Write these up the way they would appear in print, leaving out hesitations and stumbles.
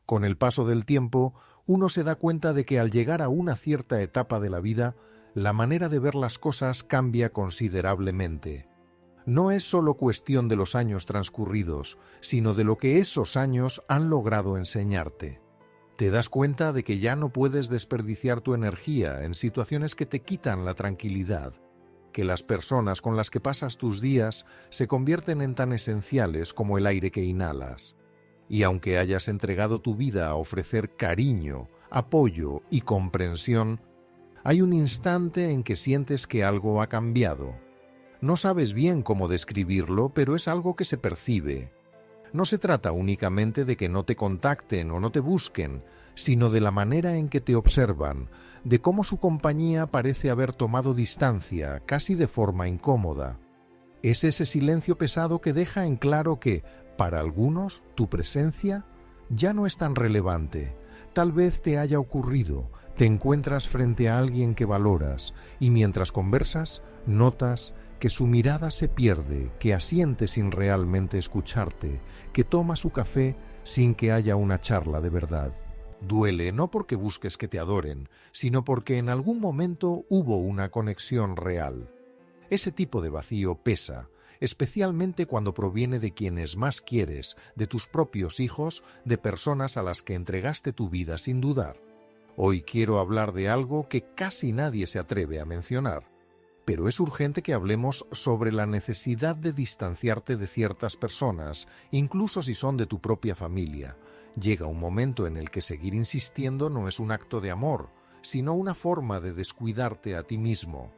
Con el paso del tiempo, uno se da cuenta de que al llegar a una cierta etapa de la vida, la manera de ver las cosas cambia considerablemente. No es solo cuestión de los años transcurridos, sino de lo que esos años han logrado enseñarte. Te das cuenta de que ya no puedes desperdiciar tu energía en situaciones que te quitan la tranquilidad, que las personas con las que pasas tus días se convierten en tan esenciales como el aire que inhalas. Y aunque hayas entregado tu vida a ofrecer cariño, apoyo y comprensión, hay un instante en que sientes que algo ha cambiado. No sabes bien cómo describirlo, pero es algo que se percibe. No se trata únicamente de que no te contacten o no te busquen, sino de la manera en que te observan, de cómo su compañía parece haber tomado distancia, casi de forma incómoda. Es ese silencio pesado que deja en claro que, para algunos, tu presencia ya no es tan relevante. Tal vez te haya ocurrido, te encuentras frente a alguien que valoras y mientras conversas, notas que su mirada se pierde, que asiente sin realmente escucharte, que toma su café sin que haya una charla de verdad. Duele no porque busques que te adoren, sino porque en algún momento hubo una conexión real. Ese tipo de vacío pesa, especialmente cuando proviene de quienes más quieres, de tus propios hijos, de personas a las que entregaste tu vida sin dudar. Hoy quiero hablar de algo que casi nadie se atreve a mencionar, pero es urgente que hablemos sobre la necesidad de distanciarte de ciertas personas, incluso si son de tu propia familia. Llega un momento en el que seguir insistiendo no es un acto de amor, sino una forma de descuidarte a ti mismo.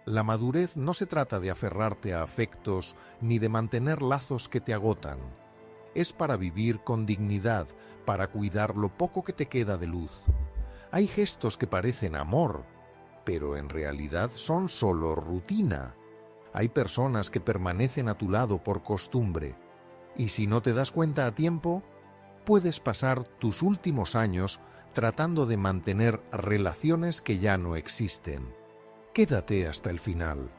La madurez no se trata de aferrarte a afectos ni de mantener lazos que te agotan. Es para vivir con dignidad, para cuidar lo poco que te queda de luz. Hay gestos que parecen amor, pero en realidad son solo rutina. Hay personas que permanecen a tu lado por costumbre, y si no te das cuenta a tiempo, puedes pasar tus últimos años tratando de mantener relaciones que ya no existen. Quédate hasta el final,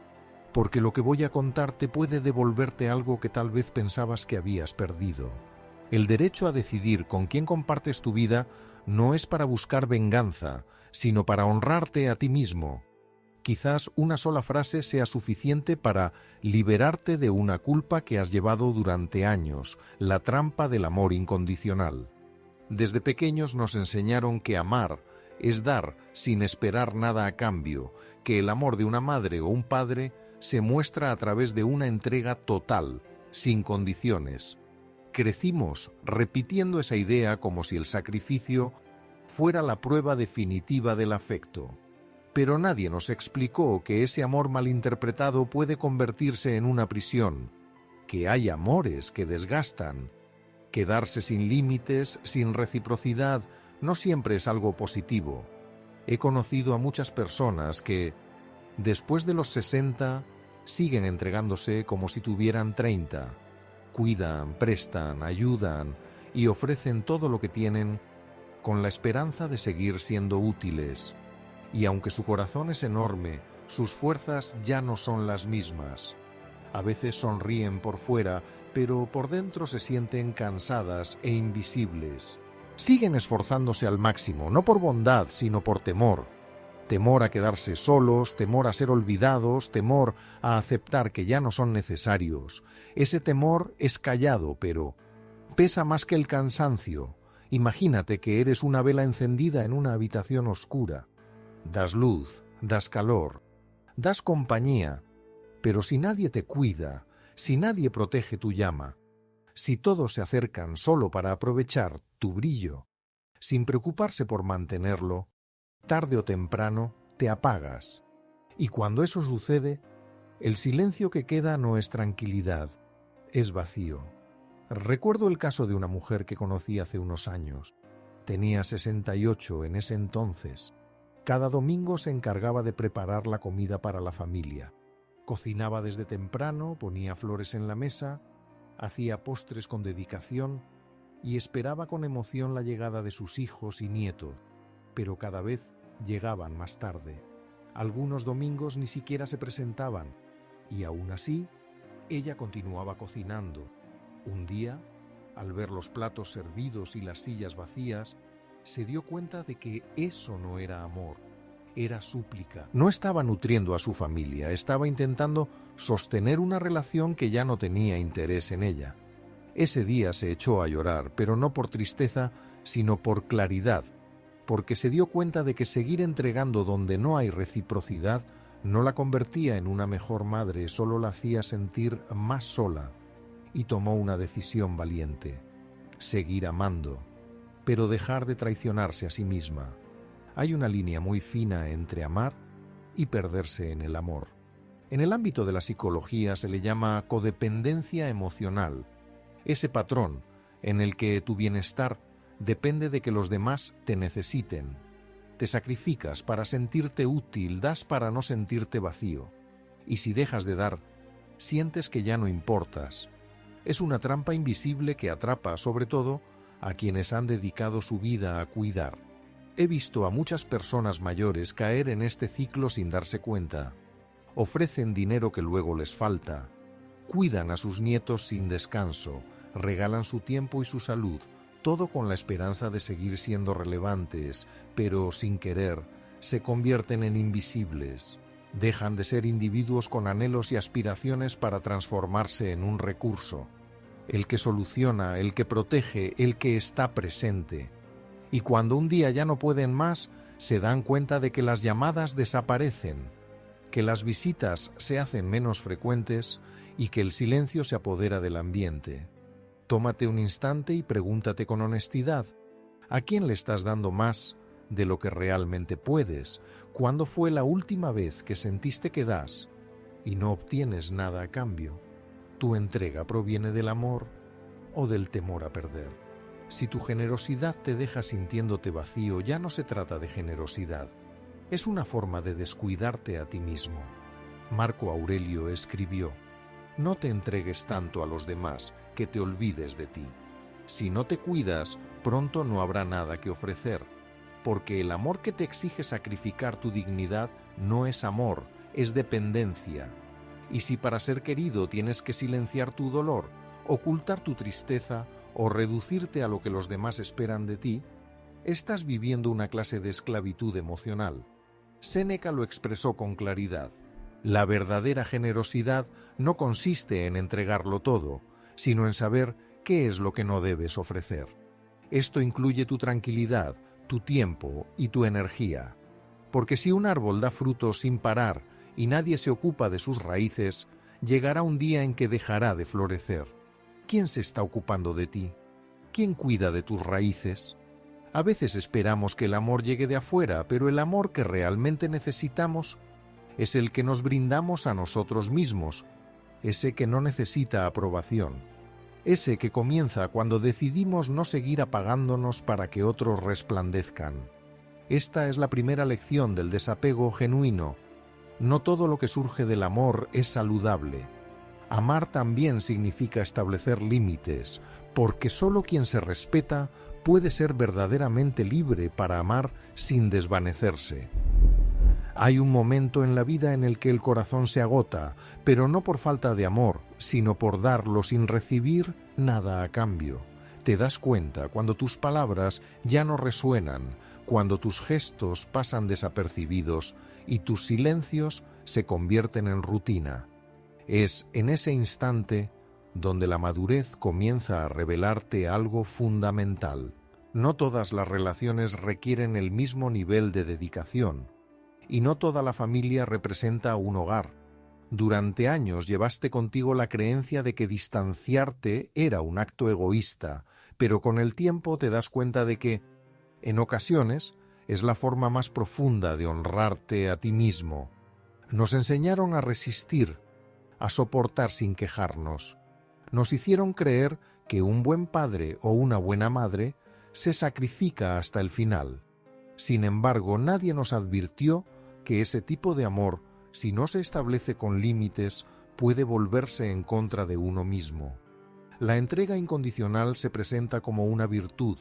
porque lo que voy a contarte puede devolverte algo que tal vez pensabas que habías perdido. El derecho a decidir con quién compartes tu vida no es para buscar venganza, sino para honrarte a ti mismo. Quizás una sola frase sea suficiente para liberarte de una culpa que has llevado durante años, la trampa del amor incondicional. Desde pequeños nos enseñaron que amar es dar sin esperar nada a cambio, que el amor de una madre o un padre se muestra a través de una entrega total, sin condiciones. Crecimos repitiendo esa idea como si el sacrificio fuera la prueba definitiva del afecto. Pero nadie nos explicó que ese amor malinterpretado puede convertirse en una prisión, que hay amores que desgastan. Quedarse sin límites, sin reciprocidad, no siempre es algo positivo. He conocido a muchas personas que, después de los 60, siguen entregándose como si tuvieran 30. Cuidan, prestan, ayudan y ofrecen todo lo que tienen con la esperanza de seguir siendo útiles. Y aunque su corazón es enorme, sus fuerzas ya no son las mismas. A veces sonríen por fuera, pero por dentro se sienten cansadas e invisibles. Siguen esforzándose al máximo, no por bondad, sino por temor. Temor a quedarse solos, temor a ser olvidados, temor a aceptar que ya no son necesarios. Ese temor es callado, pero pesa más que el cansancio. Imagínate que eres una vela encendida en una habitación oscura. Das luz, das calor, das compañía, pero si nadie te cuida, si nadie protege tu llama, si todos se acercan solo para aprovechar tu brillo, sin preocuparse por mantenerlo, tarde o temprano te apagas. Y cuando eso sucede, el silencio que queda no es tranquilidad, es vacío. Recuerdo el caso de una mujer que conocí hace unos años. Tenía 68 en ese entonces. Cada domingo se encargaba de preparar la comida para la familia. Cocinaba desde temprano, ponía flores en la mesa, hacía postres con dedicación y esperaba con emoción la llegada de sus hijos y nietos, pero cada vez llegaban más tarde. Algunos domingos ni siquiera se presentaban y aún así ella continuaba cocinando. Un día Al ver los platos servidos y las sillas vacías, se dio cuenta de que eso no era amor, era súplica. No estaba nutriendo a su familia, estaba intentando sostener una relación que ya no tenía interés en ella. Ese día se echó a llorar, pero no por tristeza, sino por claridad, porque se dio cuenta de que seguir entregando donde no hay reciprocidad no la convertía en una mejor madre, solo la hacía sentir más sola, y tomó una decisión valiente: seguir amando, pero dejar de traicionarse a sí misma. Hay una línea muy fina entre amar y perderse en el amor. En el ámbito de la psicología se le llama codependencia emocional, ese patrón en el que tu bienestar depende de que los demás te necesiten. Te sacrificas para sentirte útil, das para no sentirte vacío. Y si dejas de dar, sientes que ya no importas. Es una trampa invisible que atrapa, sobre todo, a quienes han dedicado su vida a cuidar. He visto a muchas personas mayores caer en este ciclo sin darse cuenta. Ofrecen dinero que luego les falta. Cuidan a sus nietos sin descanso, regalan su tiempo y su salud, todo con la esperanza de seguir siendo relevantes, pero sin querer, se convierten en invisibles. Dejan de ser individuos con anhelos y aspiraciones para transformarse en un recurso. El que soluciona, el que protege, el que está presente. Y cuando un día ya no pueden más, se dan cuenta de que las llamadas desaparecen, que las visitas se hacen menos frecuentes y que el silencio se apodera del ambiente. Tómate un instante y pregúntate con honestidad: ¿a quién le estás dando más de lo que realmente puedes? ¿Cuándo fue la última vez que sentiste que das y no obtienes nada a cambio? ¿Tu entrega proviene del amor o del temor a perder? Si tu generosidad te deja sintiéndote vacío, ya no se trata de generosidad. Es una forma de descuidarte a ti mismo. Marco Aurelio escribió: no te entregues tanto a los demás que te olvides de ti. Si no te cuidas, pronto no habrá nada que ofrecer, porque el amor que te exige sacrificar tu dignidad no es amor, es dependencia. Y si para ser querido tienes que silenciar tu dolor, ocultar tu tristeza o reducirte a lo que los demás esperan de ti, estás viviendo una clase de esclavitud emocional. Séneca lo expresó con claridad: la verdadera generosidad no consiste en entregarlo todo, sino en saber qué es lo que no debes ofrecer. Esto incluye tu tranquilidad, tu tiempo y tu energía. Porque si un árbol da frutos sin parar y nadie se ocupa de sus raíces, llegará un día en que dejará de florecer. ¿Quién se está ocupando de ti? ¿Quién cuida de tus raíces? A veces esperamos que el amor llegue de afuera, pero el amor que realmente necesitamos es el que nos brindamos a nosotros mismos, ese que no necesita aprobación, ese que comienza cuando decidimos no seguir apagándonos para que otros resplandezcan. Esta es la primera lección del desapego genuino. No todo lo que surge del amor es saludable. Amar también significa establecer límites, porque solo quien se respeta puede ser verdaderamente libre para amar sin desvanecerse. Hay un momento en la vida en el que el corazón se agota, pero no por falta de amor, sino por darlo sin recibir nada a cambio. Te das cuenta cuando tus palabras ya no resuenan, cuando tus gestos pasan desapercibidos y tus silencios se convierten en rutina. Es en ese instante donde la madurez comienza a revelarte algo fundamental. No todas las relaciones requieren el mismo nivel de dedicación, y no toda la familia representa un hogar. Durante años llevaste contigo la creencia de que distanciarte era un acto egoísta, pero con el tiempo te das cuenta de que, en ocasiones, es la forma más profunda de honrarte a ti mismo. Nos enseñaron a resistir, a soportar sin quejarnos. Nos hicieron creer que un buen padre o una buena madre se sacrifica hasta el final. Sin embargo, nadie nos advirtió que ese tipo de amor, si no se establece con límites, puede volverse en contra de uno mismo. La entrega incondicional se presenta como una virtud,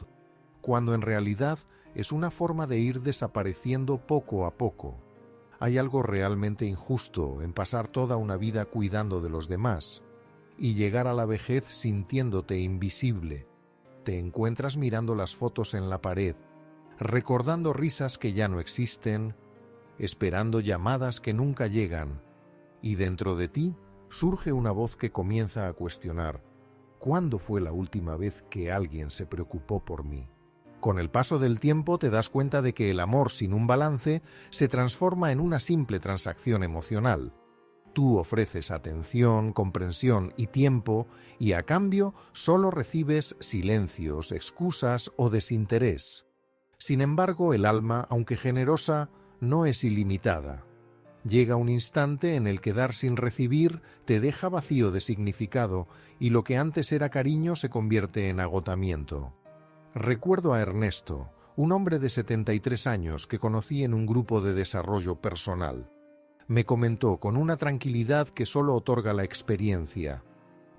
cuando en realidad es una forma de ir desapareciendo poco a poco. Hay algo realmente injusto en pasar toda una vida cuidando de los demás. y llegar a la vejez sintiéndote invisible. Te encuentras mirando las fotos en la pared, recordando risas que ya no existen, esperando llamadas que nunca llegan, y dentro de ti surge una voz que comienza a cuestionar: ¿cuándo fue la última vez que alguien se preocupó por mí? Con el paso del tiempo te das cuenta de que el amor sin un balance se transforma en una simple transacción emocional. Tú ofreces atención, comprensión y tiempo, y a cambio solo recibes silencios, excusas o desinterés. Sin embargo, el alma, aunque generosa, no es ilimitada. Llega un instante en el que dar sin recibir te deja vacío de significado, y lo que antes era cariño se convierte en agotamiento. Recuerdo a Ernesto, un hombre de 73 años que conocí en un grupo de desarrollo personal. Me comentó con una tranquilidad que solo otorga la experiencia: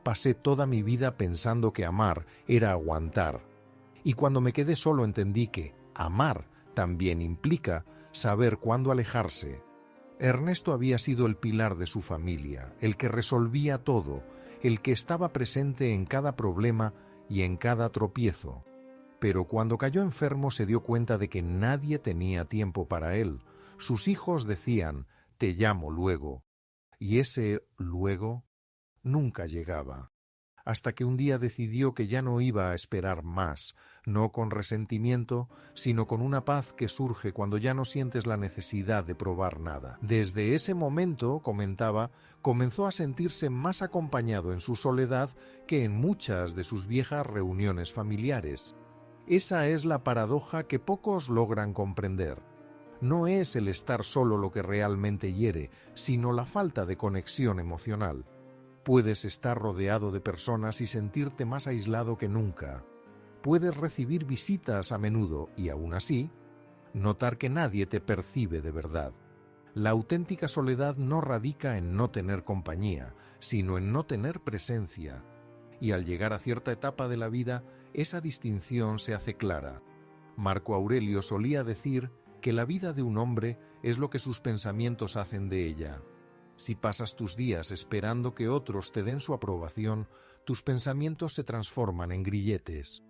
pasé toda mi vida pensando que amar era aguantar, y cuando me quedé solo entendí que amar también implica saber cuándo alejarse. Ernesto había sido el pilar de su familia, el que resolvía todo, el que estaba presente en cada problema y en cada tropiezo. Pero cuando cayó enfermo se dio cuenta de que nadie tenía tiempo para él. Sus hijos decían: te llamo luego, y ese luego nunca llegaba. Hasta que un día decidió que ya no iba a esperar más, no con resentimiento, sino con una paz que surge cuando ya no sientes la necesidad de probar nada. Desde ese momento, comentaba, comenzó a sentirse más acompañado en su soledad que en muchas de sus viejas reuniones familiares. Esa es la paradoja que pocos logran comprender. No es el estar solo lo que realmente hiere, sino la falta de conexión emocional. Puedes estar rodeado de personas y sentirte más aislado que nunca. Puedes recibir visitas a menudo y, aún así, notar que nadie te percibe de verdad. La auténtica soledad no radica en no tener compañía, sino en no tener presencia. Y al llegar a cierta etapa de la vida, esa distinción se hace clara. Marco Aurelio solía decir que la vida de un hombre es lo que sus pensamientos hacen de ella. Si pasas tus días esperando que otros te den su aprobación, tus pensamientos se transforman en grilletes.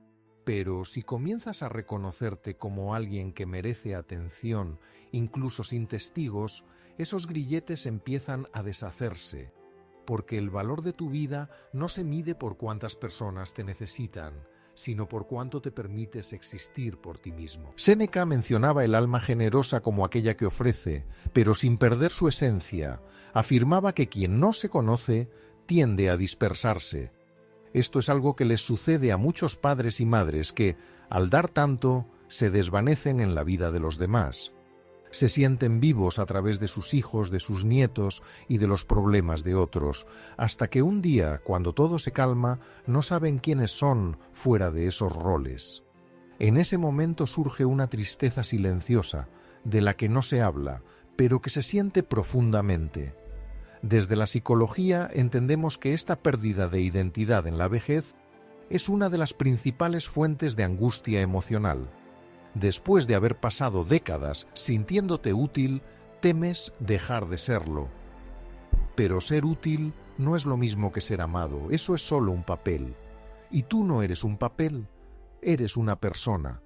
Pero si comienzas a reconocerte como alguien que merece atención, incluso sin testigos, esos grilletes empiezan a deshacerse, porque el valor de tu vida no se mide por cuántas personas te necesitan, sino por cuánto te permites existir por ti mismo. Séneca mencionaba el alma generosa como aquella que ofrece, pero sin perder su esencia. Afirmaba que quien no se conoce tiende a dispersarse. Esto es algo que les sucede a muchos padres y madres que, al dar tanto, se desvanecen en la vida de los demás. Se sienten vivos a través de sus hijos, de sus nietos y de los problemas de otros, hasta que un día, cuando todo se calma, no saben quiénes son fuera de esos roles. En ese momento surge una tristeza silenciosa, de la que no se habla, pero que se siente profundamente. Desde la psicología entendemos que esta pérdida de identidad en la vejez es una de las principales fuentes de angustia emocional. Después de haber pasado décadas sintiéndote útil, temes dejar de serlo. Pero ser útil no es lo mismo que ser amado, eso es solo un papel. Y tú no eres un papel, eres una persona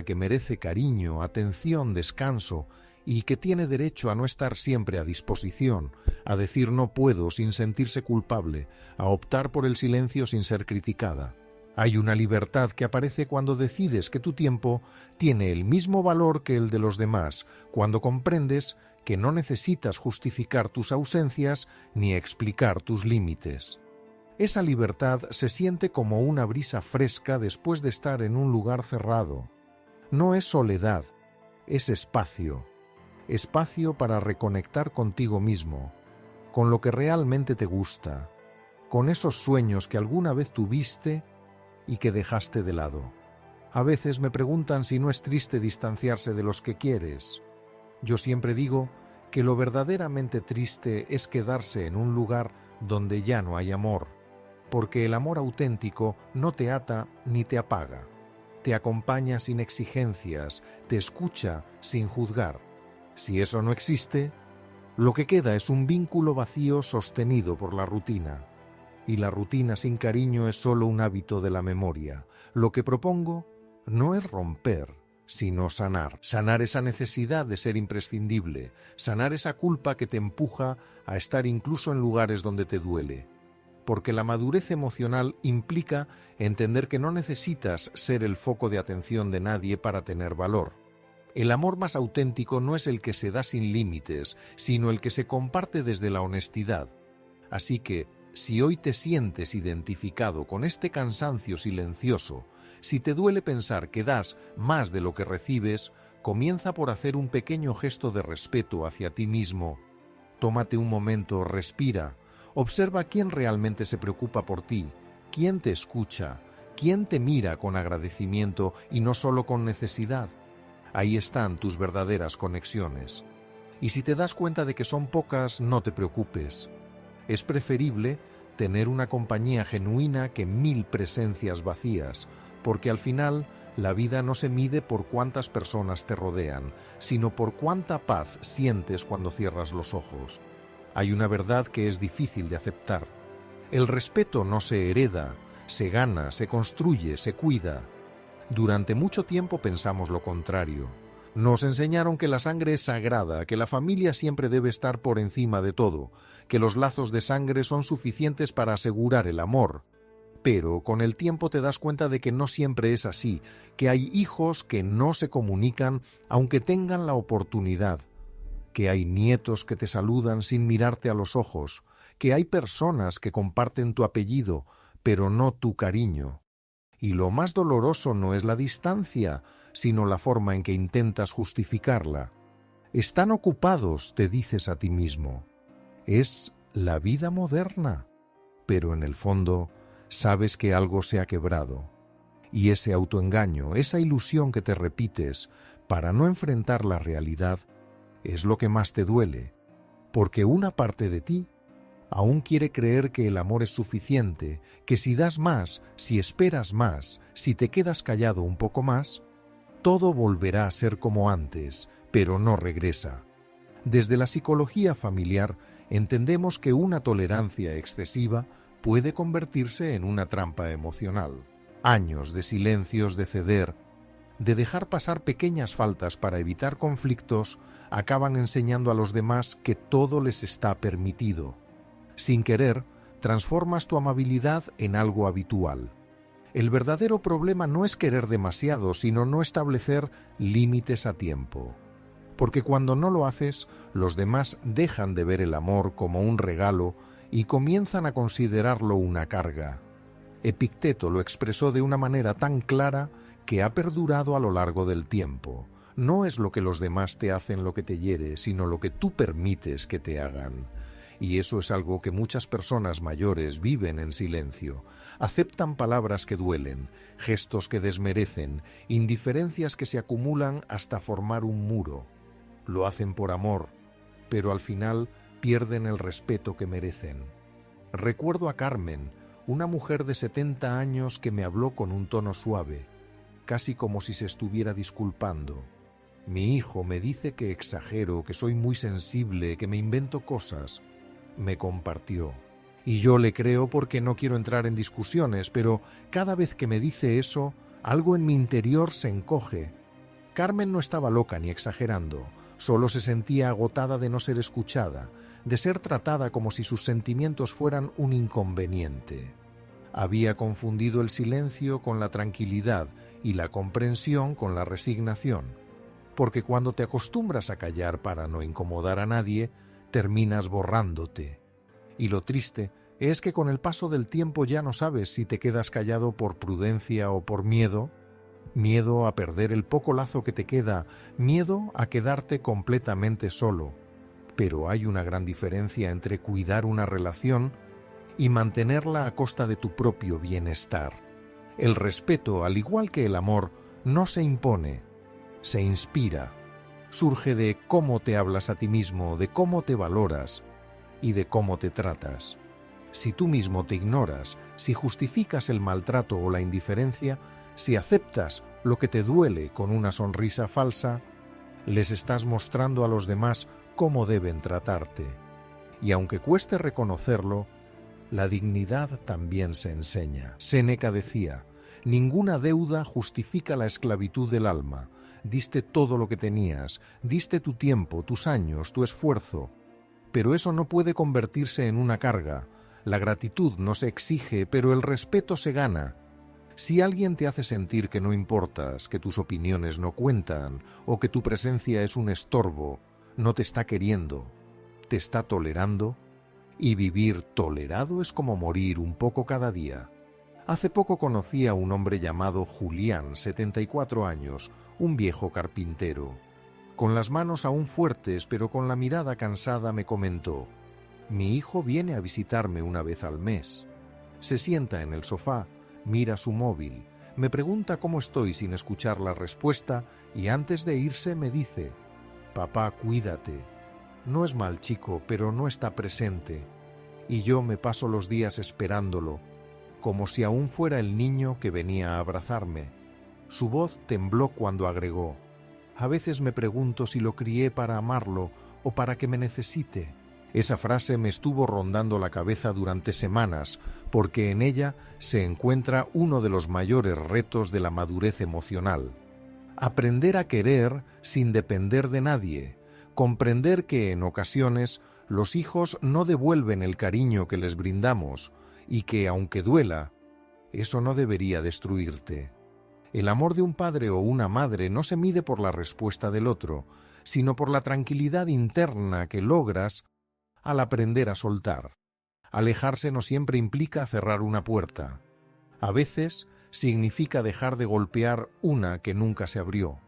que merece cariño, atención, descanso, y que tiene derecho a no estar siempre a disposición, a decir no puedo sin sentirse culpable, a optar por el silencio sin ser criticada. Hay una libertad que aparece cuando decides que tu tiempo tiene el mismo valor que el de los demás, cuando comprendes que no necesitas justificar tus ausencias ni explicar tus límites. Esa libertad se siente como una brisa fresca después de estar en un lugar cerrado. No es soledad, es espacio. Espacio para reconectar contigo mismo, con lo que realmente te gusta, con esos sueños que alguna vez tuviste y que dejaste de lado. A veces me preguntan si no es triste distanciarse de los que quieres. Yo siempre digo que lo verdaderamente triste es quedarse en un lugar donde ya no hay amor, porque el amor auténtico no te ata ni te apaga. Te acompaña sin exigencias, te escucha sin juzgar. Si eso no existe, lo que queda es un vínculo vacío sostenido por la rutina. y la rutina sin cariño es solo un hábito de la memoria. Lo que propongo no es romper, sino sanar. Sanar esa necesidad de ser imprescindible, sanar esa culpa que te empuja a estar incluso en lugares donde te duele. Porque la madurez emocional implica entender que no necesitas ser el foco de atención de nadie para tener valor. El amor más auténtico no es el que se da sin límites, sino el que se comparte desde la honestidad. Así que, si hoy te sientes identificado con este cansancio silencioso, si te duele pensar que das más de lo que recibes, comienza por hacer un pequeño gesto de respeto hacia ti mismo. Tómate un momento, respira, observa quién realmente se preocupa por ti, quién te escucha, quién te mira con agradecimiento y no solo con necesidad. Ahí están tus verdaderas conexiones. Y si te das cuenta de que son pocas, no te preocupes. Es preferible tener una compañía genuina que 1000 presencias vacías, porque al final la vida no se mide por cuántas personas te rodean, sino por cuánta paz sientes cuando cierras los ojos. Hay una verdad que es difícil de aceptar. El respeto no se hereda, se gana, se construye, se cuida. Durante mucho tiempo pensamos lo contrario. Nos enseñaron que la sangre es sagrada, que la familia siempre debe estar por encima de todo, que los lazos de sangre son suficientes para asegurar el amor. Pero con el tiempo te das cuenta de que no siempre es así, que hay hijos que no se comunican aunque tengan la oportunidad, que hay nietos que te saludan sin mirarte a los ojos, que hay personas que comparten tu apellido, pero no tu cariño. Y lo más doloroso no es la distancia, sino la forma en que intentas justificarla. Están ocupados, te dices a ti mismo. Es la vida moderna, pero en el fondo sabes que algo se ha quebrado. Y ese autoengaño, esa ilusión que te repites para no enfrentar la realidad, es lo que más te duele, porque una parte de ti aún quiere creer que el amor es suficiente, que si das más, si esperas más, si te quedas callado un poco más, todo volverá a ser como antes, pero no regresa. Desde la psicología familiar entendemos que una tolerancia excesiva puede convertirse en una trampa emocional. Años de silencios, de ceder, de dejar pasar pequeñas faltas para evitar conflictos, acaban enseñando a los demás que todo les está permitido. Sin querer, transformas tu amabilidad en algo habitual. El verdadero problema no es querer demasiado, sino no establecer límites a tiempo. Porque cuando no lo haces, los demás dejan de ver el amor como un regalo y comienzan a considerarlo una carga. Epicteto lo expresó de una manera tan clara que ha perdurado a lo largo del tiempo. No es lo que los demás te hacen lo que te hiere, sino lo que tú permites que te hagan. Y eso es algo que muchas personas mayores viven en silencio. Aceptan palabras que duelen, gestos que desmerecen, indiferencias que se acumulan hasta formar un muro. Lo hacen por amor, pero al final pierden el respeto que merecen. Recuerdo a Carmen, una mujer de 70 años que me habló con un tono suave, casi como si se estuviera disculpando. Mi hijo me dice que exagero, que soy muy sensible, que me invento cosas. Me compartió. Y yo le creo porque no quiero entrar en discusiones, pero cada vez que me dice eso, algo en mi interior se encoge. Carmen no estaba loca ni exagerando, solo se sentía agotada de no ser escuchada, de ser tratada como si sus sentimientos fueran un inconveniente. Había confundido el silencio con la tranquilidad y la comprensión con la resignación, porque cuando te acostumbras a callar para no incomodar a nadie, terminas borrándote. Y lo triste es que con el paso del tiempo ya no sabes si te quedas callado por prudencia o por miedo. Miedo a perder el poco lazo que te queda, miedo a quedarte completamente solo. Pero hay una gran diferencia entre cuidar una relación y mantenerla a costa de tu propio bienestar. El respeto, al igual que el amor, no se impone, se inspira. Surge de cómo te hablas a ti mismo, de cómo te valoras y de cómo te tratas. Si tú mismo te ignoras, si justificas el maltrato o la indiferencia, si aceptas lo que te duele con una sonrisa falsa, les estás mostrando a los demás cómo deben tratarte. Y aunque cueste reconocerlo, La dignidad también se enseña. Séneca decía: ninguna deuda justifica la esclavitud del alma. Diste todo lo que tenías, diste tu tiempo, tus años, tu esfuerzo. Pero eso no puede convertirse en una carga. La gratitud no se exige, pero el respeto se gana. Si alguien te hace sentir que no importas, que tus opiniones no cuentan, o que tu presencia es un estorbo, no te está queriendo, te está tolerando. Y vivir tolerado es como morir un poco cada día. Hace poco conocí a un hombre llamado Julián, 74 años, un viejo carpintero. Con las manos aún fuertes, pero con la mirada cansada, me comentó: mi hijo viene a visitarme una vez al mes. Se sienta en el sofá, mira su móvil, me pregunta cómo estoy sin escuchar la respuesta y antes de irse me dice: papá, cuídate. No es mal chico, pero no está presente. Y yo me paso los días esperándolo, como si aún fuera el niño que venía a abrazarme. Su voz tembló cuando agregó: a veces me pregunto si lo crié para amarlo o para que me necesite. Esa frase me estuvo rondando la cabeza durante semanas, porque en ella se encuentra uno de los mayores retos de la madurez emocional. Aprender a querer sin depender de nadie, comprender que en ocasiones los hijos no devuelven el cariño que les brindamos y que, aunque duela, eso no debería destruirte. El amor de un padre o una madre no se mide por la respuesta del otro, sino por la tranquilidad interna que logras al aprender a soltar. Alejarse no siempre implica cerrar una puerta. A veces significa dejar de golpear una que nunca se abrió.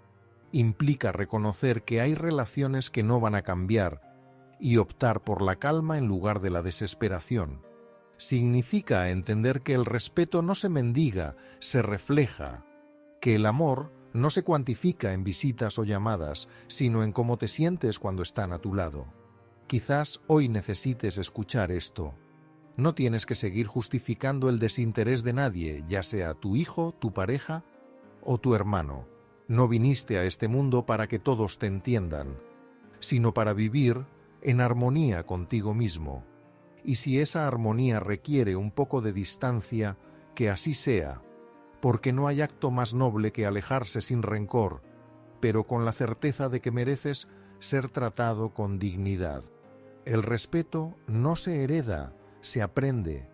Implica reconocer que hay relaciones que no van a cambiar y optar por la calma en lugar de la desesperación. Significa entender que el respeto no se mendiga, se refleja, que el amor no se cuantifica en visitas o llamadas, sino en cómo te sientes cuando están a tu lado. Quizás hoy necesites escuchar esto. No tienes que seguir justificando el desinterés de nadie, ya sea tu hijo, tu pareja o tu hermano. No viniste a este mundo para que todos te entiendan, sino para vivir en armonía contigo mismo. Y si esa armonía requiere un poco de distancia, que así sea, porque no hay acto más noble que alejarse sin rencor, pero con la certeza de que mereces ser tratado con dignidad. El respeto no se hereda, se aprende,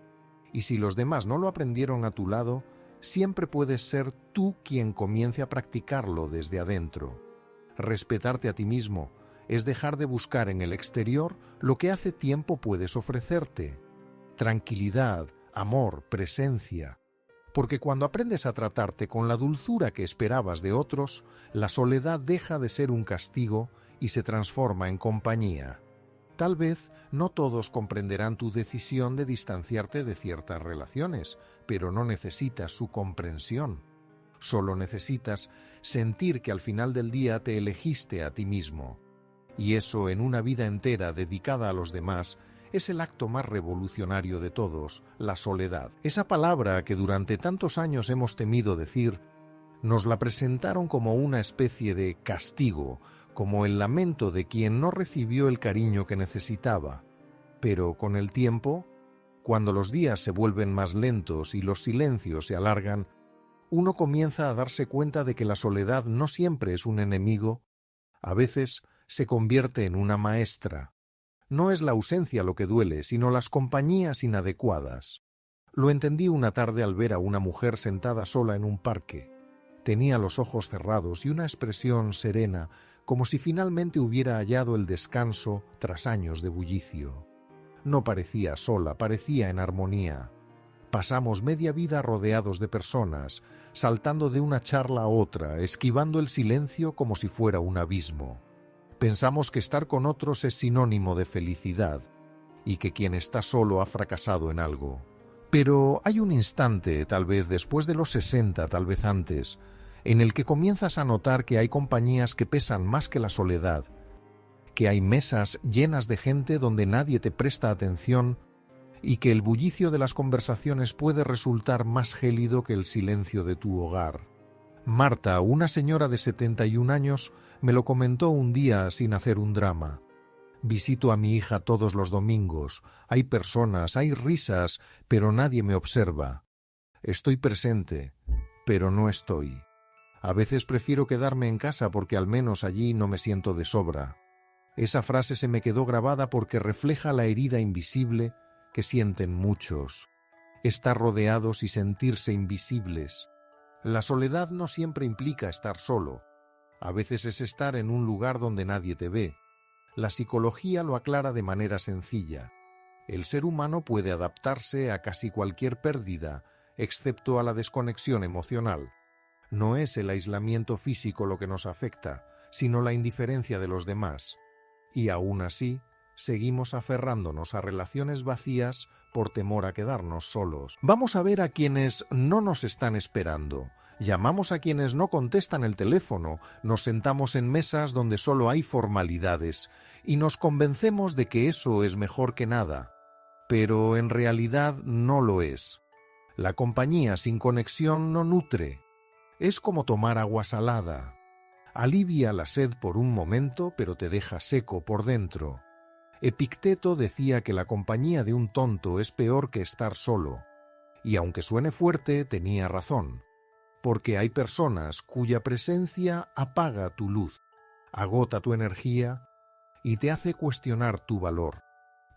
y si los demás no lo aprendieron a tu lado, siempre puedes ser tú quien comience a practicarlo desde adentro. Respetarte a ti mismo es dejar de buscar en el exterior lo que hace tiempo puedes ofrecerte. Tranquilidad, amor, presencia. Porque cuando aprendes a tratarte con la dulzura que esperabas de otros, la soledad deja de ser un castigo y se transforma en compañía. Tal vez no todos comprenderán tu decisión de distanciarte de ciertas relaciones, pero no necesitas su comprensión. Solo necesitas sentir que al final del día te elegiste a ti mismo. Y eso, en una vida entera dedicada a los demás, es el acto más revolucionario de todos, la soledad. Esa palabra que durante tantos años hemos temido decir, nos la presentaron como una especie de castigo, como el lamento de quien no recibió el cariño que necesitaba. Pero con el tiempo, cuando los días se vuelven más lentos y los silencios se alargan, uno comienza a darse cuenta de que la soledad no siempre es un enemigo, a veces se convierte en una maestra. No es la ausencia lo que duele, sino las compañías inadecuadas. Lo entendí una tarde al ver a una mujer sentada sola en un parque. Tenía los ojos cerrados y una expresión serena, como si finalmente hubiera hallado el descanso tras años de bullicio. No parecía sola, parecía en armonía. Pasamos media vida rodeados de personas, saltando de una charla a otra, esquivando el silencio como si fuera un abismo. Pensamos que estar con otros es sinónimo de felicidad y que quien está solo ha fracasado en algo. Pero hay un instante, tal vez después de los 60, tal vez antes, en el que comienzas a notar que hay compañías que pesan más que la soledad, que hay mesas llenas de gente donde nadie te presta atención y que el bullicio de las conversaciones puede resultar más gélido que el silencio de tu hogar. Marta, una señora de 71 años, me lo comentó un día sin hacer un drama. Visito a mi hija todos los domingos. Hay personas, hay risas, pero nadie me observa. Estoy presente, pero no estoy. A veces prefiero quedarme en casa porque al menos allí no me siento de sobra. Esa frase se me quedó grabada porque refleja la herida invisible que sienten muchos. Estar rodeados y sentirse invisibles. La soledad no siempre implica estar solo. A veces es estar en un lugar donde nadie te ve. La psicología lo aclara de manera sencilla. El ser humano puede adaptarse a casi cualquier pérdida, excepto a la desconexión emocional. No es el aislamiento físico lo que nos afecta, sino la indiferencia de los demás. Y aún así, seguimos aferrándonos a relaciones vacías por temor a quedarnos solos. Vamos a ver a quienes no nos están esperando. Llamamos a quienes no contestan el teléfono, nos sentamos en mesas donde solo hay formalidades y nos convencemos de que eso es mejor que nada. Pero en realidad no lo es. La compañía sin conexión no nutre. Es como tomar agua salada. Alivia la sed por un momento, pero te deja seco por dentro. Epicteto decía que la compañía de un tonto es peor que estar solo. Y aunque suene fuerte, tenía razón. Porque hay personas cuya presencia apaga tu luz, agota tu energía y te hace cuestionar tu valor.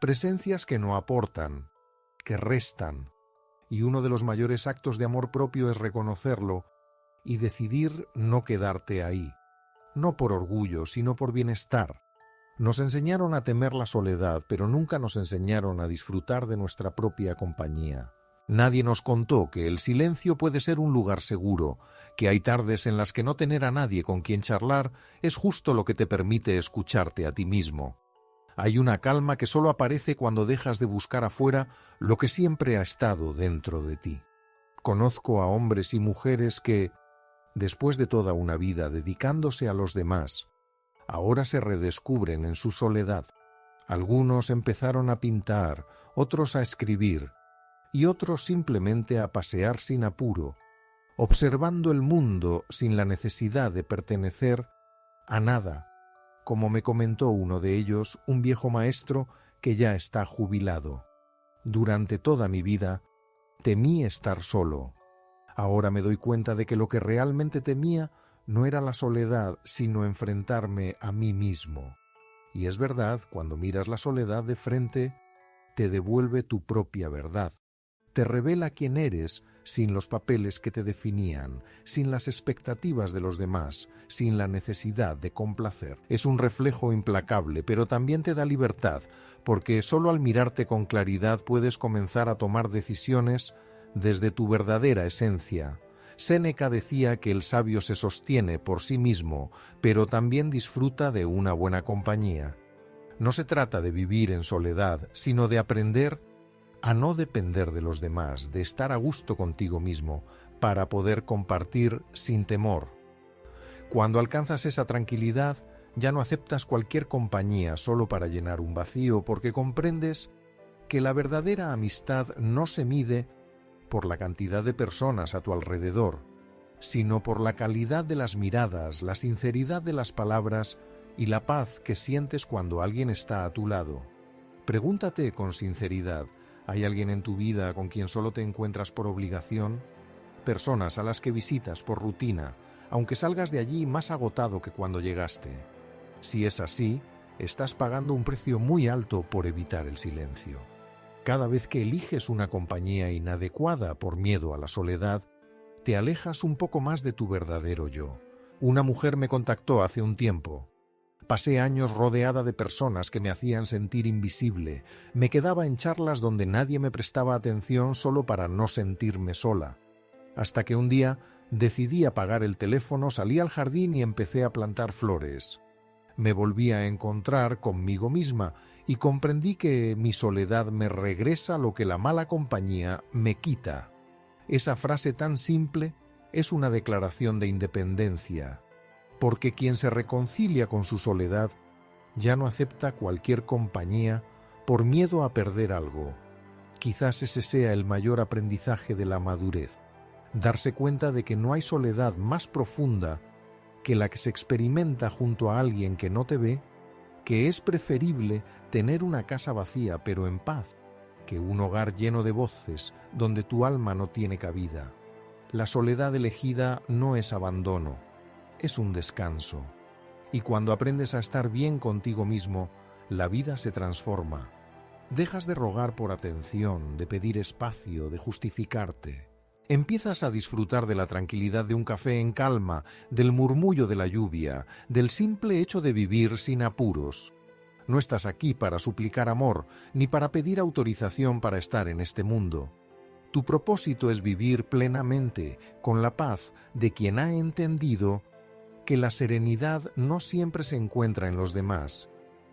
Presencias que no aportan, que restan. Y uno de los mayores actos de amor propio es reconocerlo y decidir no quedarte ahí. No por orgullo, sino por bienestar. Nos enseñaron a temer la soledad, pero nunca nos enseñaron a disfrutar de nuestra propia compañía. Nadie nos contó que el silencio puede ser un lugar seguro, que hay tardes en las que no tener a nadie con quien charlar es justo lo que te permite escucharte a ti mismo. Hay una calma que solo aparece cuando dejas de buscar afuera lo que siempre ha estado dentro de ti. Conozco a hombres y mujeres que, después de toda una vida dedicándose a los demás, ahora se redescubren en su soledad. Algunos empezaron a pintar, otros a escribir, y otros simplemente a pasear sin apuro, observando el mundo sin la necesidad de pertenecer a nada, como me comentó uno de ellos, un viejo maestro que ya está jubilado. Durante toda mi vida temí estar solo. Ahora me doy cuenta de que lo que realmente temía no era la soledad, sino enfrentarme a mí mismo. Y es verdad, cuando miras la soledad de frente, te devuelve tu propia verdad. Te revela quién eres sin los papeles que te definían, sin las expectativas de los demás, sin la necesidad de complacer. Es un reflejo implacable, pero también te da libertad, porque solo al mirarte con claridad puedes comenzar a tomar decisiones desde tu verdadera esencia. Séneca decía que el sabio se sostiene por sí mismo, pero también disfruta de una buena compañía. No se trata de vivir en soledad, sino de aprender a no depender de los demás, de estar a gusto contigo mismo, para poder compartir sin temor. Cuando alcanzas esa tranquilidad, ya no aceptas cualquier compañía solo para llenar un vacío, porque comprendes que la verdadera amistad no se mide por la cantidad de personas a tu alrededor, sino por la calidad de las miradas, la sinceridad de las palabras y la paz que sientes cuando alguien está a tu lado. Pregúntate con sinceridad, ¿hay alguien en tu vida con quien solo te encuentras por obligación? Personas a las que visitas por rutina, aunque salgas de allí más agotado que cuando llegaste. Si es así, estás pagando un precio muy alto por evitar el silencio. Cada vez que eliges una compañía inadecuada por miedo a la soledad, te alejas un poco más de tu verdadero yo. Una mujer me contactó hace un tiempo. Pasé años rodeada de personas que me hacían sentir invisible. Me quedaba en charlas donde nadie me prestaba atención solo para no sentirme sola. Hasta que un día decidí apagar el teléfono, salí al jardín y empecé a plantar flores. Me volví a encontrar conmigo misma y comprendí que mi soledad me regresa lo que la mala compañía me quita. Esa frase tan simple es una declaración de independencia, porque quien se reconcilia con su soledad ya no acepta cualquier compañía por miedo a perder algo. Quizás ese sea el mayor aprendizaje de la madurez, darse cuenta de que no hay soledad más profunda que la que se experimenta junto a alguien que no te ve que es preferible tener una casa vacía pero en paz que un hogar lleno de voces donde tu alma no tiene cabida. La soledad elegida no es abandono, es un descanso. Y cuando aprendes a estar bien contigo mismo, la vida se transforma. Dejas de rogar por atención, de pedir espacio, de justificarte. Empiezas a disfrutar de la tranquilidad de un café en calma, del murmullo de la lluvia, del simple hecho de vivir sin apuros. No estás aquí para suplicar amor, ni para pedir autorización para estar en este mundo. Tu propósito es vivir plenamente, con la paz de quien ha entendido que la serenidad no siempre se encuentra en los demás.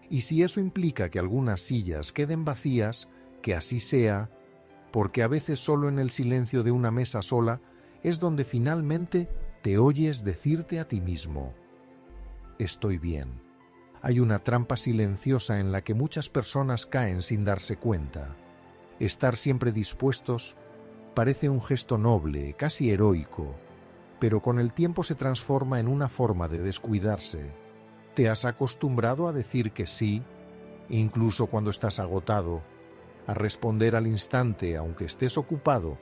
Y si eso implica que algunas sillas queden vacías, que así sea, porque a veces solo en el silencio de una mesa sola es donde finalmente te oyes decirte a ti mismo: estoy bien. Hay una trampa silenciosa en la que muchas personas caen sin darse cuenta. Estar siempre dispuestos parece un gesto noble, casi heroico, pero con el tiempo se transforma en una forma de descuidarse. Te has acostumbrado a decir que sí, incluso cuando estás agotado, a responder al instante aunque estés ocupado,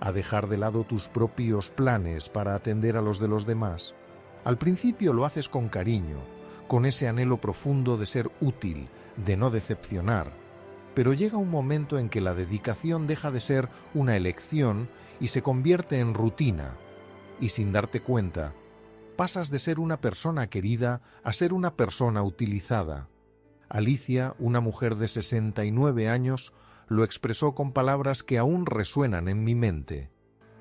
a dejar de lado tus propios planes para atender a los de los demás. Al principio lo haces con cariño, con ese anhelo profundo de ser útil, de no decepcionar, pero llega un momento en que la dedicación deja de ser una elección y se convierte en rutina, y sin darte cuenta, pasas de ser una persona querida a ser una persona utilizada. Alicia, una mujer de 69 años, lo expresó con palabras que aún resuenan en mi mente.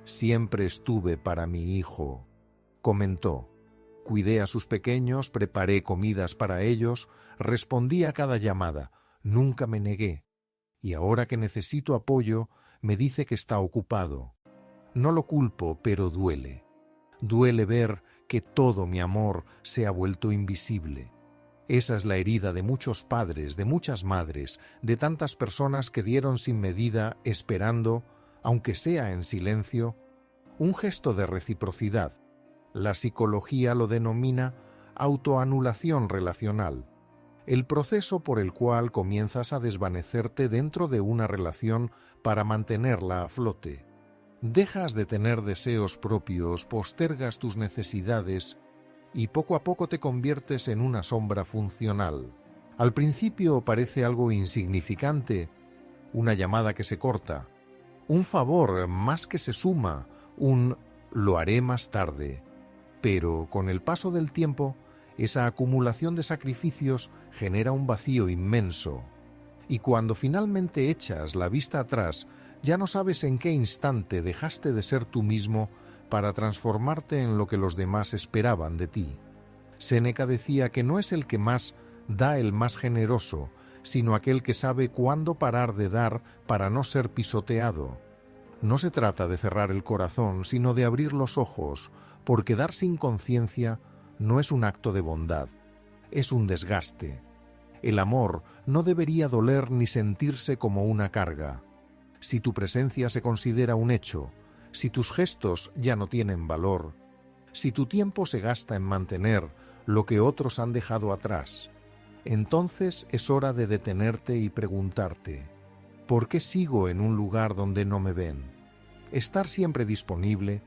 Siempre estuve para mi hijo, comentó. Cuidé a sus pequeños, preparé comidas para ellos, respondí a cada llamada, nunca me negué. Y ahora que necesito apoyo, me dice que está ocupado. No lo culpo, pero duele. Duele ver que todo mi amor se ha vuelto invisible. Esa es la herida de muchos padres, de muchas madres, de tantas personas que dieron sin medida, esperando, aunque sea en silencio, un gesto de reciprocidad. La psicología lo denomina autoanulación relacional, el proceso por el cual comienzas a desvanecerte dentro de una relación para mantenerla a flote. Dejas de tener deseos propios, postergas tus necesidades y poco a poco te conviertes en una sombra funcional. Al principio parece algo insignificante, una llamada que se corta, un favor más que se suma, un lo haré más tarde. Pero con el paso del tiempo, esa acumulación de sacrificios genera un vacío inmenso. Y cuando finalmente echas la vista atrás, ya no sabes en qué instante dejaste de ser tú mismo para transformarte en lo que los demás esperaban de ti. Séneca decía que no es el que más da el más generoso, sino aquel que sabe cuándo parar de dar para no ser pisoteado. No se trata de cerrar el corazón, sino de abrir los ojos, porque dar sin conciencia no es un acto de bondad, es un desgaste. El amor no debería doler ni sentirse como una carga. Si tu presencia se considera un hecho, si tus gestos ya no tienen valor, si tu tiempo se gasta en mantener lo que otros han dejado atrás, entonces es hora de detenerte y preguntarte: ¿por qué sigo en un lugar donde no me ven? Estar siempre disponible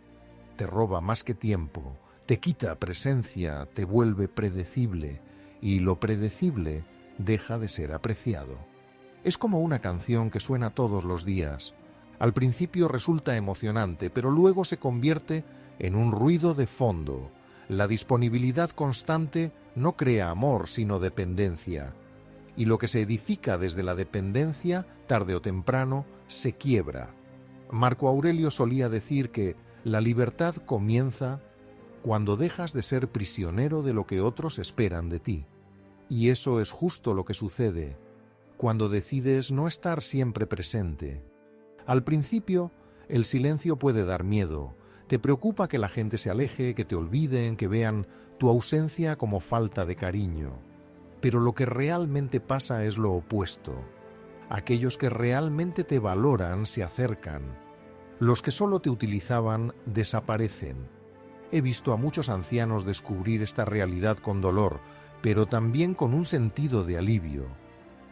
te roba más que tiempo, te quita presencia, te vuelve predecible, y lo predecible deja de ser apreciado. Es como una canción que suena todos los días. Al principio resulta emocionante, pero luego se convierte en un ruido de fondo. La disponibilidad constante no crea amor, sino dependencia. Y lo que se edifica desde la dependencia, tarde o temprano, se quiebra. Marco Aurelio solía decir que la libertad comienza cuando dejas de ser prisionero de lo que otros esperan de ti. Y eso es justo lo que sucede cuando decides no estar siempre presente. Al principio, el silencio puede dar miedo. Te preocupa que la gente se aleje, que te olviden, que vean tu ausencia como falta de cariño. Pero lo que realmente pasa es lo opuesto. Aquellos que realmente te valoran se acercan. Los que solo te utilizaban desaparecen. He visto a muchos ancianos descubrir esta realidad con dolor, pero también con un sentido de alivio.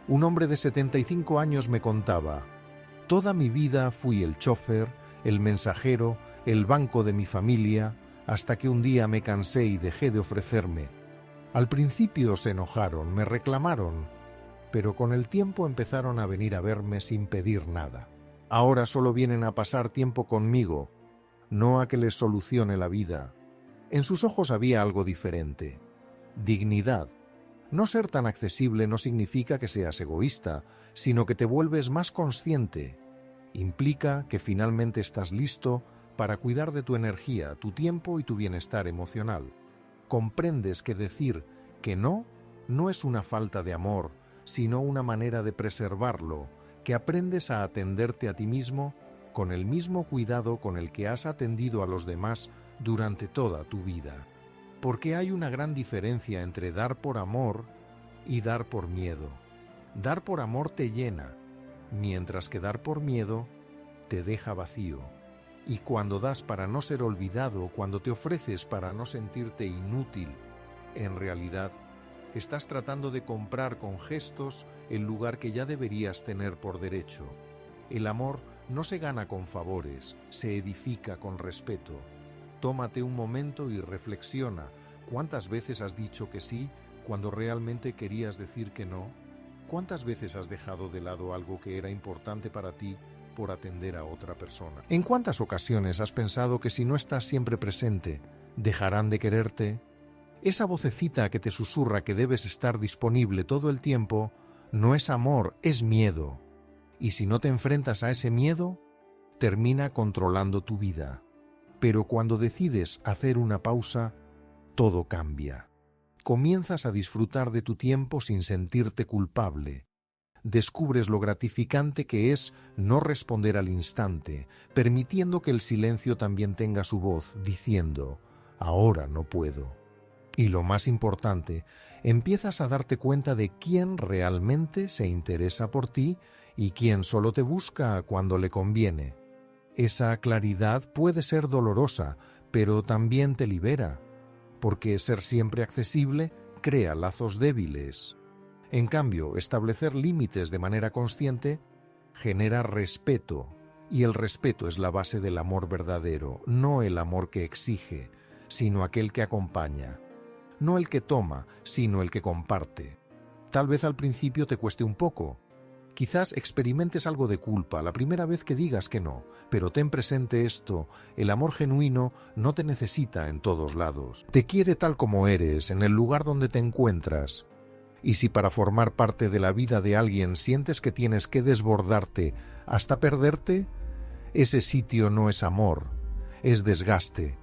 Un hombre de 75 años me contaba: toda mi vida fui el chofer, el mensajero, el banco de mi familia, hasta que un día me cansé y dejé de ofrecerme. Al principio se enojaron, me reclamaron, pero con el tiempo empezaron a venir a verme sin pedir nada. Ahora solo vienen a pasar tiempo conmigo, no a que les solucione la vida. En sus ojos había algo diferente: dignidad. No ser tan accesible no significa que seas egoísta, sino que te vuelves más consciente. Implica que finalmente estás listo para cuidar de tu energía, tu tiempo y tu bienestar emocional. Comprendes que decir que no es una falta de amor, sino una manera de preservarlo, que aprendes a atenderte a ti mismo con el mismo cuidado con el que has atendido a los demás durante toda tu vida. Porque hay una gran diferencia entre dar por amor y dar por miedo. Dar por amor te llena, mientras que dar por miedo te deja vacío. Y cuando das para no ser olvidado, cuando te ofreces para no sentirte inútil, en realidad estás tratando de comprar con gestos el lugar que ya deberías tener por derecho. El amor no se gana con favores, se edifica con respeto. Tómate un momento y reflexiona. ¿Cuántas veces has dicho que sí cuando realmente querías decir que no? ¿Cuántas veces has dejado de lado algo que era importante para ti por atender a otra persona? ¿En cuántas ocasiones has pensado que si no estás siempre presente, dejarán de quererte? Esa vocecita que te susurra que debes estar disponible todo el tiempo no es amor, es miedo. Y si no te enfrentas a ese miedo, termina controlando tu vida. Pero cuando decides hacer una pausa, todo cambia. Comienzas a disfrutar de tu tiempo sin sentirte culpable. Descubres lo gratificante que es no responder al instante, permitiendo que el silencio también tenga su voz, diciendo: ahora no puedo. Y lo más importante, empiezas a darte cuenta de quién realmente se interesa por ti y quién solo te busca cuando le conviene. Esa claridad puede ser dolorosa, pero también te libera, porque ser siempre accesible crea lazos débiles. En cambio, establecer límites de manera consciente genera respeto, y el respeto es la base del amor verdadero, no el amor que exige, sino aquel que acompaña, no el que toma, sino el que comparte. Tal vez al principio te cueste un poco. Quizás experimentes algo de culpa la primera vez que digas que no, pero ten presente esto: el amor genuino no te necesita en todos lados. Te quiere tal como eres, en el lugar donde te encuentras. Y si para formar parte de la vida de alguien sientes que tienes que desbordarte hasta perderte, ese sitio no es amor, es desgaste.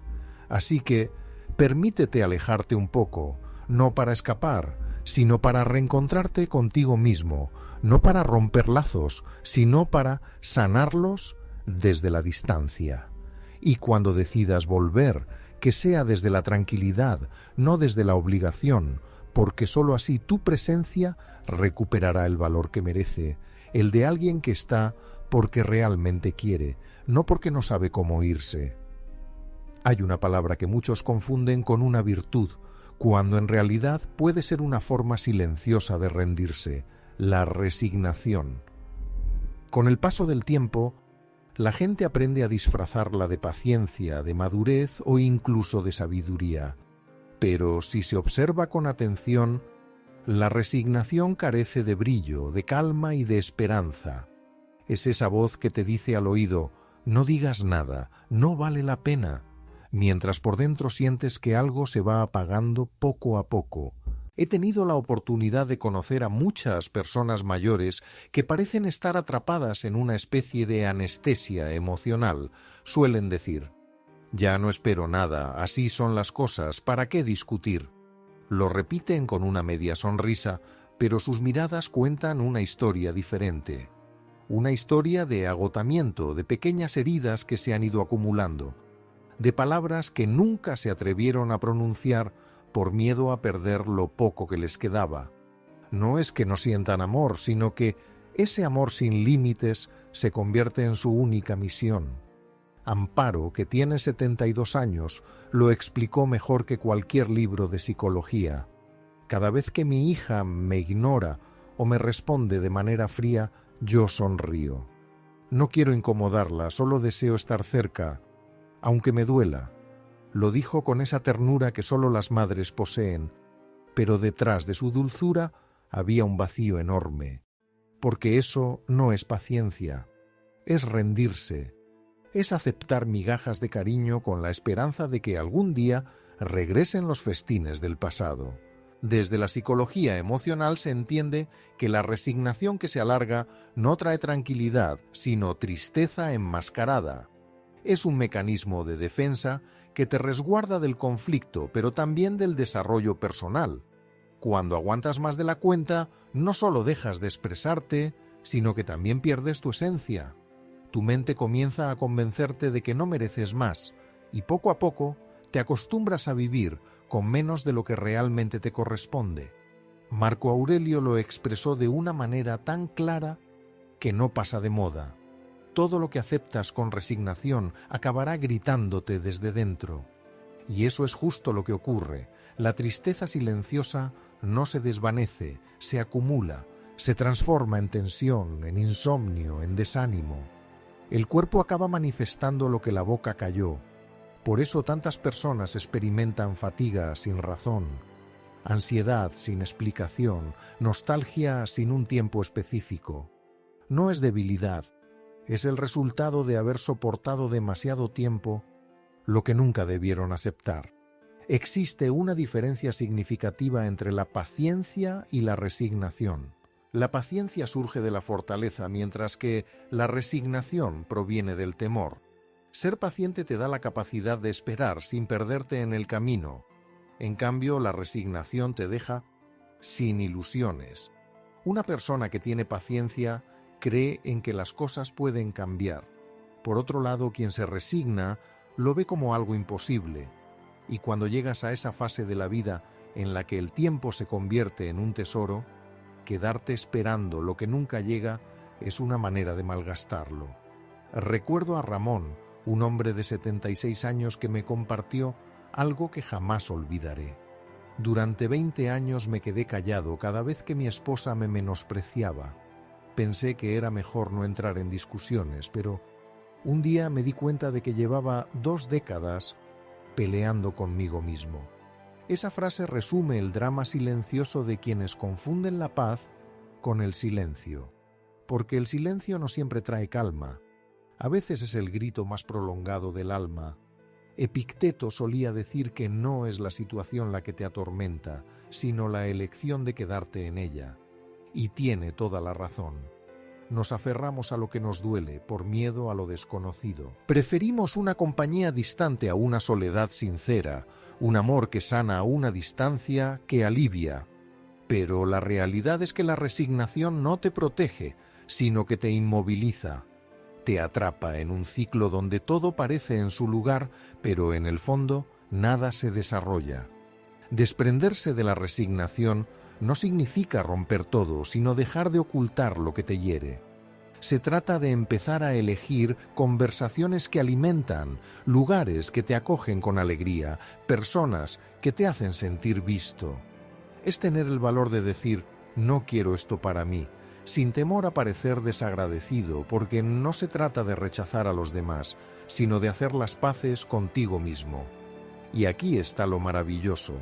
Así que permítete alejarte un poco, no para escapar, sino para reencontrarte contigo mismo, no para romper lazos, sino para sanarlos desde la distancia. Y cuando decidas volver, que sea desde la tranquilidad, no desde la obligación, porque sólo así tu presencia recuperará el valor que merece, el de alguien que está porque realmente quiere, no porque no sabe cómo irse. Hay una palabra que muchos confunden con una virtud, cuando en realidad puede ser una forma silenciosa de rendirse: la resignación. Con el paso del tiempo, la gente aprende a disfrazarla de paciencia, de madurez o incluso de sabiduría. Pero si se observa con atención, la resignación carece de brillo, de calma y de esperanza. Es esa voz que te dice al oído: no digas nada, no vale la pena, mientras por dentro sientes que algo se va apagando poco a poco. He tenido la oportunidad de conocer a muchas personas mayores que parecen estar atrapadas en una especie de anestesia emocional. Suelen decir: ya no espero nada, así son las cosas, ¿para qué discutir? Lo repiten con una media sonrisa, pero sus miradas cuentan una historia diferente. Una historia de agotamiento, de pequeñas heridas que se han ido acumulando, de palabras que nunca se atrevieron a pronunciar por miedo a perder lo poco que les quedaba. No es que no sientan amor, sino que ese amor sin límites se convierte en su única misión. Amparo, que tiene 72 años, lo explicó mejor que cualquier libro de psicología. Cada vez que mi hija me ignora o me responde de manera fría, yo sonrío. No quiero incomodarla, solo deseo estar cerca, aunque me duela. Lo dijo con esa ternura que solo las madres poseen, pero detrás de su dulzura había un vacío enorme, porque eso no es paciencia, es rendirse, es aceptar migajas de cariño con la esperanza de que algún día regresen los festines del pasado. Desde la psicología emocional se entiende que la resignación que se alarga no trae tranquilidad, sino tristeza enmascarada. Es un mecanismo de defensa que te resguarda del conflicto, pero también del desarrollo personal. Cuando aguantas más de la cuenta, no solo dejas de expresarte, sino que también pierdes tu esencia. Tu mente comienza a convencerte de que no mereces más, y poco a poco te acostumbras a vivir con menos de lo que realmente te corresponde. Marco Aurelio lo expresó de una manera tan clara que no pasa de moda. Todo lo que aceptas con resignación acabará gritándote desde dentro. Y eso es justo lo que ocurre. La tristeza silenciosa no se desvanece, se acumula, se transforma en tensión, en insomnio, en desánimo. El cuerpo acaba manifestando lo que la boca calló. Por eso tantas personas experimentan fatiga sin razón, ansiedad sin explicación, nostalgia sin un tiempo específico. No es debilidad, es el resultado de haber soportado demasiado tiempo lo que nunca debieron aceptar. Existe una diferencia significativa entre la paciencia y la resignación. La paciencia surge de la fortaleza, mientras que la resignación proviene del temor. Ser paciente te da la capacidad de esperar sin perderte en el camino. En cambio, la resignación te deja sin ilusiones. Una persona que tiene paciencia cree en que las cosas pueden cambiar. Por otro lado, quien se resigna lo ve como algo imposible. Y cuando llegas a esa fase de la vida en la que el tiempo se convierte en un tesoro, quedarte esperando lo que nunca llega es una manera de malgastarlo. Recuerdo a Ramón, un hombre de 76 años que me compartió algo que jamás olvidaré. Durante 20 años me quedé callado cada vez que mi esposa me menospreciaba. Pensé que era mejor no entrar en discusiones, pero un día me di cuenta de que llevaba 2 décadas peleando conmigo mismo. Esa frase resume el drama silencioso de quienes confunden la paz con el silencio, porque el silencio no siempre trae calma. A veces es el grito más prolongado del alma. Epicteto solía decir que no es la situación la que te atormenta, sino la elección de quedarte en ella. Y tiene toda la razón. Nos aferramos a lo que nos duele por miedo a lo desconocido. Preferimos una compañía distante a una soledad sincera, un amor que sana a una distancia que alivia. Pero la realidad es que la resignación no te protege, sino que te inmoviliza. Te atrapa en un ciclo donde todo parece en su lugar, pero en el fondo nada se desarrolla. Desprenderse de la resignación no significa romper todo, sino dejar de ocultar lo que te hiere. Se trata de empezar a elegir conversaciones que alimentan, lugares que te acogen con alegría, personas que te hacen sentir visto. Es tener el valor de decir, no quiero esto para mí, sin temor a parecer desagradecido, porque no se trata de rechazar a los demás, sino de hacer las paces contigo mismo. Y aquí está lo maravilloso.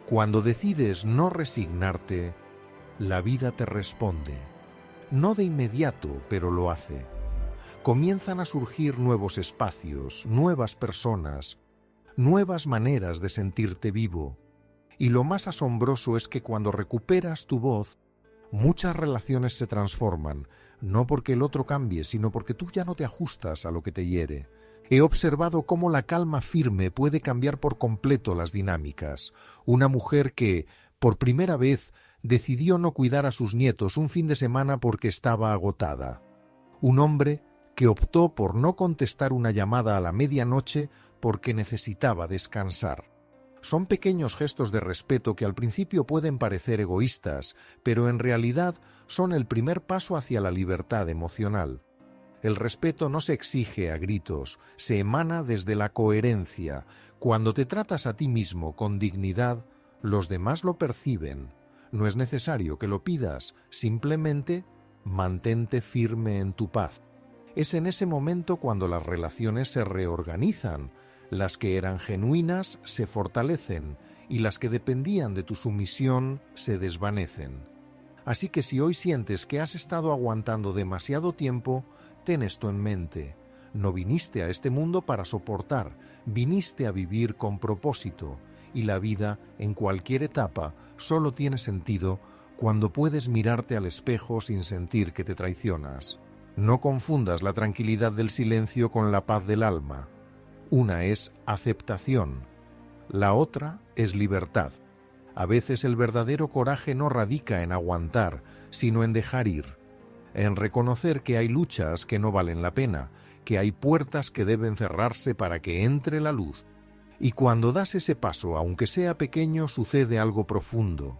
Cuando decides no resignarte, la vida te responde. No de inmediato, pero lo hace. Comienzan a surgir nuevos espacios, nuevas personas, nuevas maneras de sentirte vivo. Y lo más asombroso es que cuando recuperas tu voz, muchas relaciones se transforman, no porque el otro cambie, sino porque tú ya no te ajustas a lo que te hiere. He observado cómo la calma firme puede cambiar por completo las dinámicas. Una mujer que, por primera vez, decidió no cuidar a sus nietos un fin de semana porque estaba agotada. Un hombre que optó por no contestar una llamada a la medianoche porque necesitaba descansar. Son pequeños gestos de respeto que al principio pueden parecer egoístas, pero en realidad son el primer paso hacia la libertad emocional. El respeto no se exige a gritos, se emana desde la coherencia. Cuando te tratas a ti mismo con dignidad, Los demás lo perciben. No es necesario que lo pidas, simplemente mantente firme en tu paz. Es en ese momento cuando las relaciones se reorganizan, las que eran genuinas se fortalecen y las que dependían de tu sumisión se desvanecen. Así que si hoy sientes que has estado aguantando demasiado tiempo, ten esto en mente. No viniste a este mundo para soportar, viniste a vivir con propósito, y la vida, en cualquier etapa, solo tiene sentido cuando puedes mirarte al espejo sin sentir que te traicionas. No confundas la tranquilidad del silencio con la paz del alma. Una es aceptación, la otra es libertad. A veces el verdadero coraje no radica en aguantar, sino en dejar ir, en reconocer que hay luchas que no valen la pena, que hay puertas que deben cerrarse para que entre la luz. Y cuando das ese paso, aunque sea pequeño, sucede algo profundo.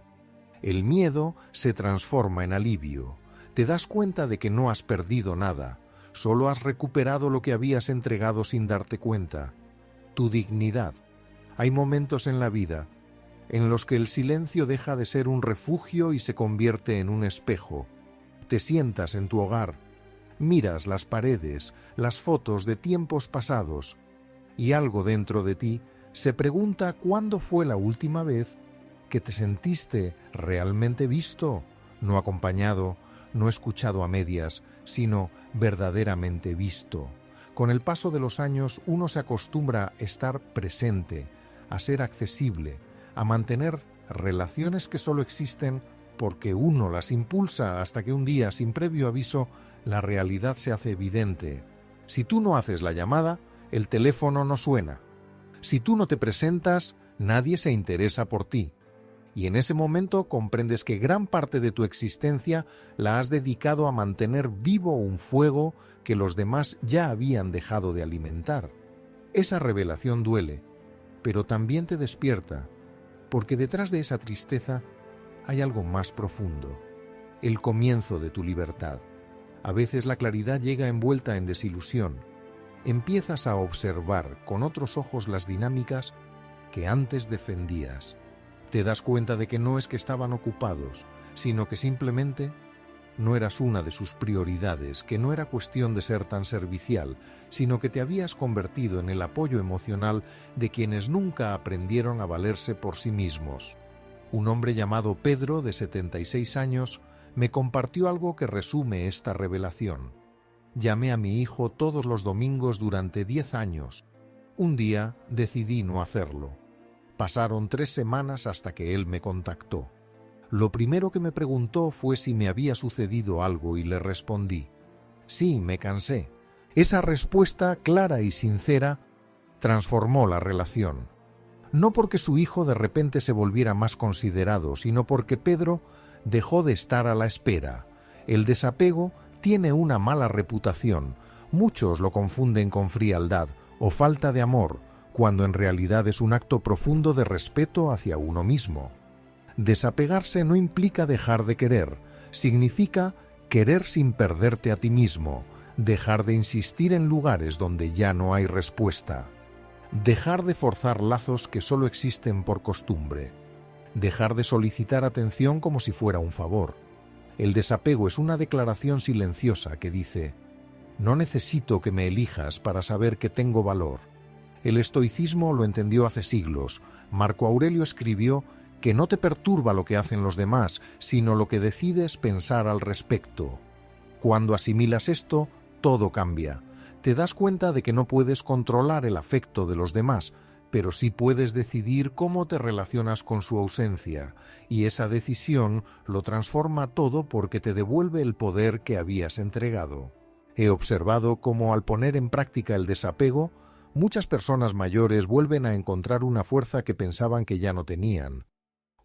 El miedo se transforma en alivio. Te das cuenta de que no has perdido nada, solo has recuperado lo que habías entregado sin darte cuenta, tu dignidad. Hay momentos en la vida en los que el silencio deja de ser un refugio y se convierte en un espejo. Te sientas en tu hogar, miras las paredes, las fotos de tiempos pasados, y algo dentro de ti se pregunta cuándo fue la última vez que te sentiste realmente visto, no acompañado, no escuchado a medias, sino verdaderamente visto. Con el paso de los años uno se acostumbra a estar presente, a ser accesible, a mantener relaciones que solo existen porque uno las impulsa hasta que un día, sin previo aviso, la realidad se hace evidente. Si tú no haces la llamada, el teléfono no suena. Si tú no te presentas, nadie se interesa por ti. Y en ese momento comprendes que gran parte de tu existencia la has dedicado a mantener vivo un fuego que los demás ya habían dejado de alimentar. Esa revelación duele, pero también te despierta, porque detrás de esa tristeza hay algo más profundo, el comienzo de tu libertad. A veces la claridad llega envuelta en desilusión. Empiezas a observar con otros ojos las dinámicas que antes defendías. Te das cuenta de que no es que estaban ocupados, sino que simplemente no eras una de sus prioridades, que no era cuestión de ser tan servicial, sino que te habías convertido en el apoyo emocional de quienes nunca aprendieron a valerse por sí mismos. Un hombre llamado Pedro, de 76 años, me compartió algo que resume esta revelación. Llamé a mi hijo todos los domingos durante 10 años. Un día decidí no hacerlo. Pasaron 3 semanas hasta que él me contactó. Lo primero que me preguntó fue si me había sucedido algo y le respondí: sí, me cansé. Esa respuesta clara y sincera transformó la relación. No porque su hijo de repente se volviera más considerado, sino porque Pedro dejó de estar a la espera. El desapego tiene una mala reputación. Muchos lo confunden con frialdad o falta de amor, cuando en realidad es un acto profundo de respeto hacia uno mismo. Desapegarse no implica dejar de querer, significa querer sin perderte a ti mismo, dejar de insistir en lugares donde ya no hay respuesta, dejar de forzar lazos que solo existen por costumbre, dejar de solicitar atención como si fuera un favor. El desapego es una declaración silenciosa que dice: no necesito que me elijas para saber que tengo valor. El estoicismo lo entendió hace siglos. Marco Aurelio escribió que no te perturba lo que hacen los demás, sino lo que decides pensar al respecto. Cuando asimilas esto, todo cambia. Te das cuenta de que no puedes controlar el afecto de los demás, pero sí puedes decidir cómo te relacionas con su ausencia, y esa decisión lo transforma todo porque te devuelve el poder que habías entregado. He observado cómo al poner en práctica el desapego, muchas personas mayores vuelven a encontrar una fuerza que pensaban que ya no tenían.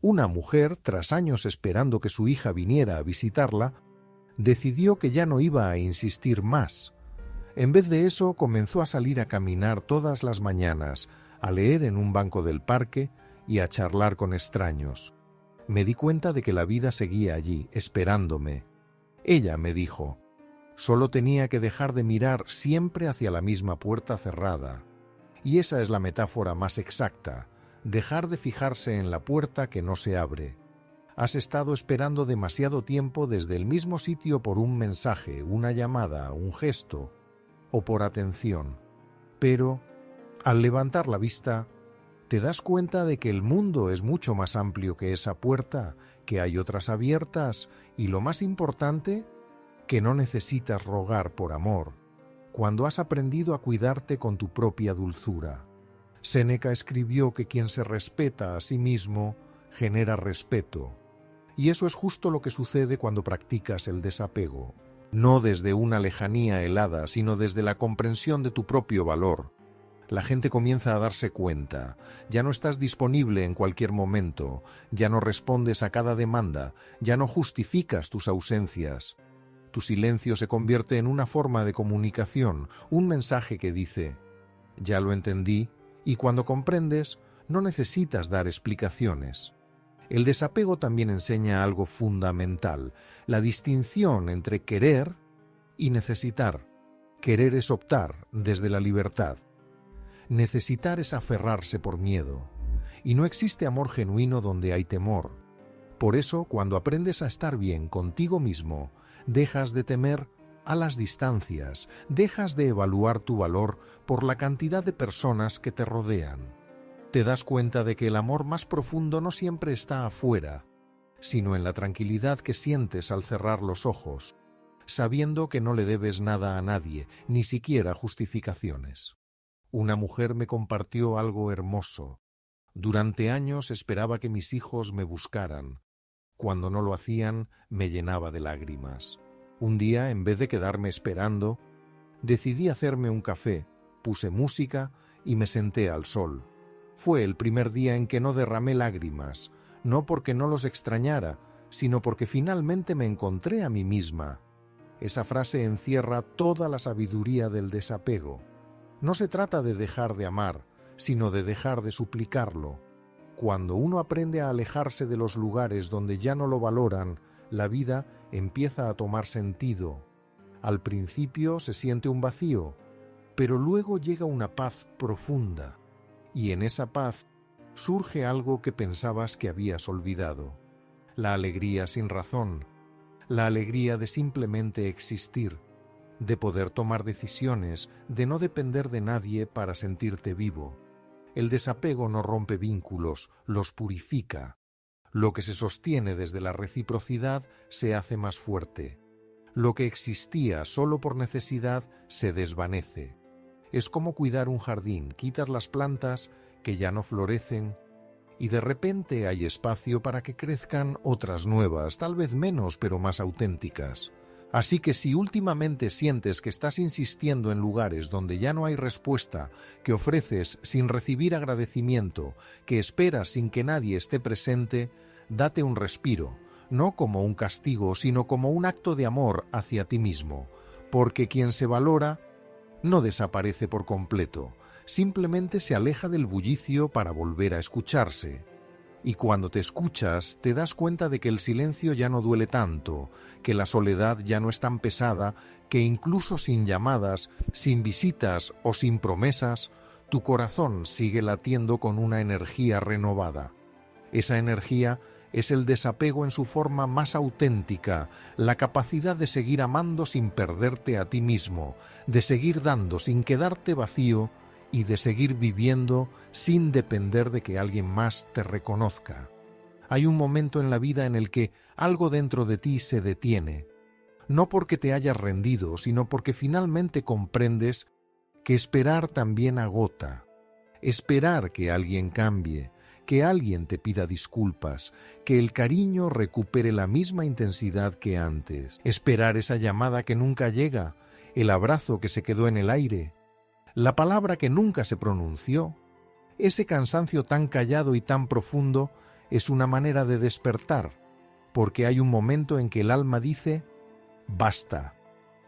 Una mujer, tras años esperando que su hija viniera a visitarla, decidió que ya no iba a insistir más. En vez de eso, comenzó a salir a caminar todas las mañanas, a leer en un banco del parque y a charlar con extraños. Me di cuenta de que la vida seguía allí, esperándome. Ella me dijo: solo tenía que dejar de mirar siempre hacia la misma puerta cerrada. Y esa es la metáfora más exacta. dejar de fijarse en la puerta que no se abre. Has estado esperando demasiado tiempo desde el mismo sitio por un mensaje, una llamada, un gesto o por atención. Pero, al levantar la vista, te das cuenta de que el mundo es mucho más amplio que esa puerta, que hay otras abiertas y, lo más importante, que no necesitas rogar por amor, cuando has aprendido a cuidarte con tu propia dulzura. Séneca escribió que quien se respeta a sí mismo genera respeto. Y eso es justo lo que sucede cuando practicas el desapego. No desde una lejanía helada, sino desde la comprensión de tu propio valor. La gente comienza a darse cuenta. Ya no estás disponible en cualquier momento, ya no respondes a cada demanda, ya no justificas tus ausencias. Tu silencio se convierte en una forma de comunicación, un mensaje que dice: ya lo entendí, y cuando comprendes, no necesitas dar explicaciones. El desapego también enseña algo fundamental, la distinción entre querer y necesitar. Querer es optar desde la libertad. Necesitar es aferrarse por miedo. Y no existe amor genuino donde hay temor. Por eso, cuando aprendes a estar bien contigo mismo, dejas de temer a las distancias, dejas de evaluar tu valor por la cantidad de personas que te rodean. Te das cuenta de que el amor más profundo no siempre está afuera, sino en la tranquilidad que sientes al cerrar los ojos, sabiendo que no le debes nada a nadie, ni siquiera justificaciones. Una mujer me compartió algo hermoso. Durante años esperaba que mis hijos me buscaran. Cuando no lo hacían, me llenaba de lágrimas. Un día, en vez de quedarme esperando, decidí hacerme un café, puse música y me senté al sol. Fue el primer día en que no derramé lágrimas, no porque no los extrañara, sino porque finalmente me encontré a mí misma. Esa frase encierra toda la sabiduría del desapego. No se trata de dejar de amar, sino de dejar de suplicarlo. Cuando uno aprende a alejarse de los lugares donde ya no lo valoran, la vida empieza a tomar sentido. Al principio se siente un vacío, pero luego llega una paz profunda. Y en esa paz surge algo que pensabas que habías olvidado. La alegría sin razón, la alegría de simplemente existir, de poder tomar decisiones, de no depender de nadie para sentirte vivo. El desapego no rompe vínculos, los purifica. Lo que se sostiene desde la reciprocidad se hace más fuerte. Lo que existía solo por necesidad se desvanece. Es como cuidar un jardín, quitas las plantas que ya no florecen y de repente hay espacio para que crezcan otras nuevas, tal vez menos pero más auténticas. Así que si últimamente sientes que estás insistiendo en lugares donde ya no hay respuesta, que ofreces sin recibir agradecimiento, que esperas sin que nadie esté presente, date un respiro, no como un castigo, sino como un acto de amor hacia ti mismo, porque quien se valora no desaparece por completo, simplemente se aleja del bullicio para volver a escucharse. Y cuando te escuchas, te das cuenta de que el silencio ya no duele tanto, que la soledad ya no es tan pesada, que incluso sin llamadas, sin visitas o sin promesas, tu corazón sigue latiendo con una energía renovada. Esa energía es el desapego en su forma más auténtica, la capacidad de seguir amando sin perderte a ti mismo, de seguir dando sin quedarte vacío y de seguir viviendo sin depender de que alguien más te reconozca. Hay un momento en la vida en el que algo dentro de ti se detiene, no porque te hayas rendido, sino porque finalmente comprendes que esperar también agota. Esperar que alguien cambie, que alguien te pida disculpas, que el cariño recupere la misma intensidad que antes. Esperar esa llamada que nunca llega, el abrazo que se quedó en el aire, la palabra que nunca se pronunció. Ese cansancio tan callado y tan profundo es una manera de despertar, porque hay un momento en que el alma dice «basta»,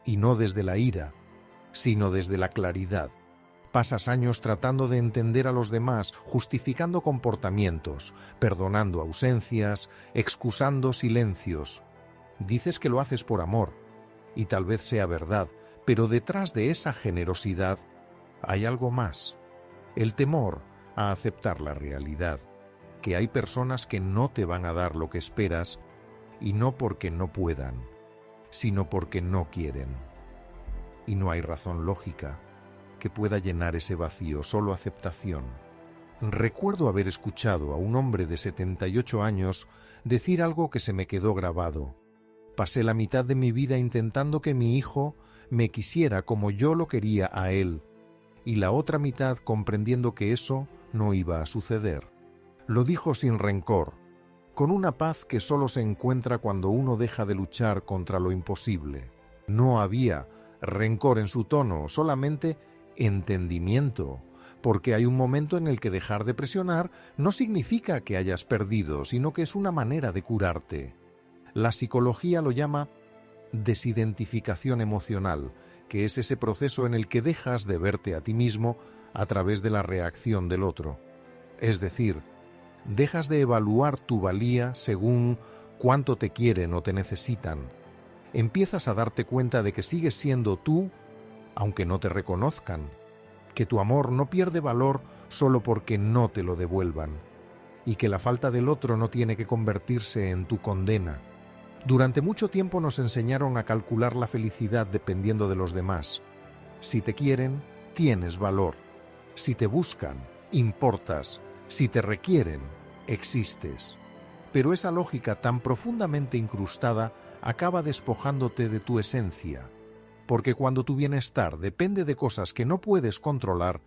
y no desde la ira, sino desde la claridad. Pasas años tratando de entender a los demás, justificando comportamientos, perdonando ausencias, excusando silencios. Dices que lo haces por amor, y tal vez sea verdad, pero detrás de esa generosidad hay algo más. El temor a aceptar la realidad, que hay personas que no te van a dar lo que esperas, y no porque no puedan, sino porque no quieren. Y no hay razón lógica que pueda llenar ese vacío, solo aceptación. Recuerdo haber escuchado a un hombre de 78 años decir algo que se me quedó grabado. Pasé la mitad de mi vida intentando que mi hijo me quisiera como yo lo quería a él, y la otra mitad comprendiendo que eso no iba a suceder. Lo dijo sin rencor, con una paz que solo se encuentra cuando uno deja de luchar contra lo imposible. No había rencor en su tono, solamente entendimiento, porque hay un momento en el que dejar de presionar no significa que hayas perdido, sino que es una manera de curarte. La psicología lo llama desidentificación emocional, que es ese proceso en el que dejas de verte a ti mismo a través de la reacción del otro. Es decir, dejas de evaluar tu valía según cuánto te quieren o te necesitan. Empiezas a darte cuenta de que sigues siendo tú, aunque no te reconozcan, que tu amor no pierde valor solo porque no te lo devuelvan, y que la falta del otro no tiene que convertirse en tu condena. Durante mucho tiempo nos enseñaron a calcular la felicidad dependiendo de los demás. Si te quieren, tienes valor. Si te buscan, importas. Si te requieren, existes. Pero esa lógica tan profundamente incrustada acaba despojándote de tu esencia, porque cuando tu bienestar depende de cosas que no puedes controlar,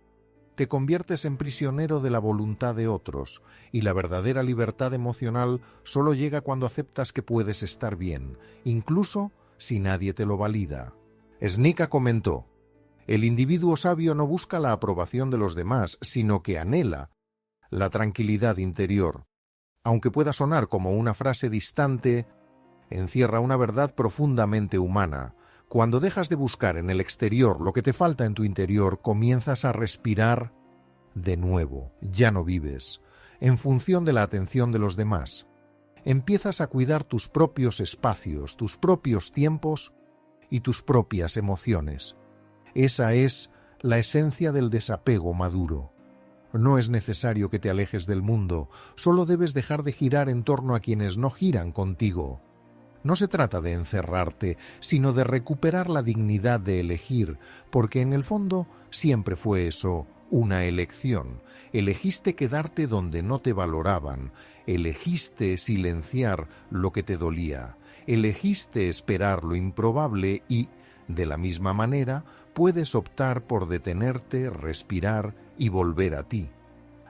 te conviertes en prisionero de la voluntad de otros, y la verdadera libertad emocional solo llega cuando aceptas que puedes estar bien, incluso si nadie te lo valida. Snika comentó: el individuo sabio no busca la aprobación de los demás, sino que anhela la tranquilidad interior. Aunque pueda sonar como una frase distante, encierra una verdad profundamente humana. Cuando dejas de buscar en el exterior lo que te falta en tu interior, comienzas a respirar de nuevo. Ya no vives en función de la atención de los demás. Empiezas a cuidar tus propios espacios, tus propios tiempos y tus propias emociones. Esa es la esencia del desapego maduro. No es necesario que te alejes del mundo, solo debes dejar de girar en torno a quienes no giran contigo. No se trata de encerrarte, sino de recuperar la dignidad de elegir, porque en el fondo siempre fue eso, una elección. Elegiste quedarte donde no te valoraban, elegiste silenciar lo que te dolía, elegiste esperar lo improbable y, de la misma manera, puedes optar por detenerte, respirar y volver a ti.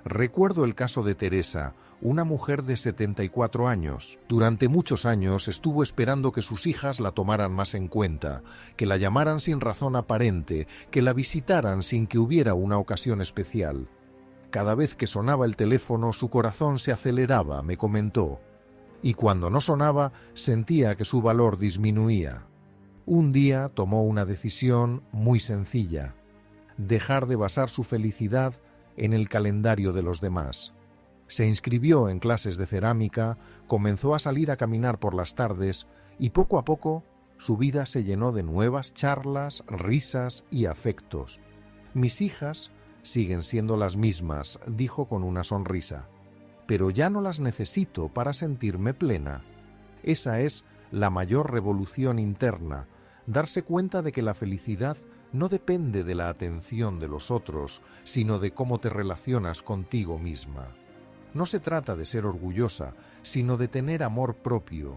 Recuerdo el caso de Teresa, una mujer de 74 años. Durante muchos años estuvo esperando que sus hijas la tomaran más en cuenta, que la llamaran sin razón aparente, que la visitaran sin que hubiera una ocasión especial. Cada vez que sonaba el teléfono su corazón se aceleraba, me comentó, y cuando no sonaba sentía que su valor disminuía. Un día tomó una decisión muy sencilla: dejar de basar su felicidad en el calendario de los demás. Se inscribió en clases de cerámica, comenzó a salir a caminar por las tardes y poco a poco su vida se llenó de nuevas charlas, risas y afectos. Mis hijas siguen siendo las mismas, dijo con una sonrisa, pero ya no las necesito para sentirme plena. Esa es la mayor revolución interna, darse cuenta de que la felicidad no depende de la atención de los otros, sino de cómo te relacionas contigo misma. No se trata de ser orgullosa, sino de tener amor propio,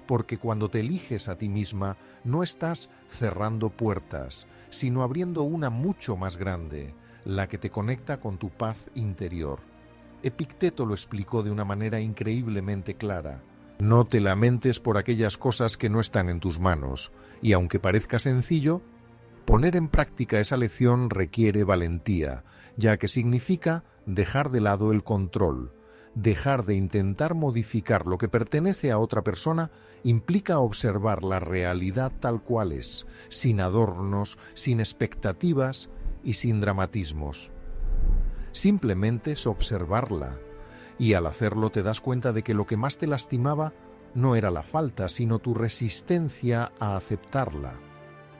porque cuando te eliges a ti misma no estás cerrando puertas, sino abriendo una mucho más grande, la que te conecta con tu paz interior. Epicteto lo explicó de una manera increíblemente clara. No te lamentes por aquellas cosas que no están en tus manos, y aunque parezca sencillo, poner en práctica esa lección requiere valentía, ya que significa dejar de lado el control. Dejar de intentar modificar lo que pertenece a otra persona implica observar la realidad tal cual es, sin adornos, sin expectativas y sin dramatismos. Simplemente es observarla, y al hacerlo te das cuenta de que lo que más te lastimaba no era la falta, sino tu resistencia a aceptarla.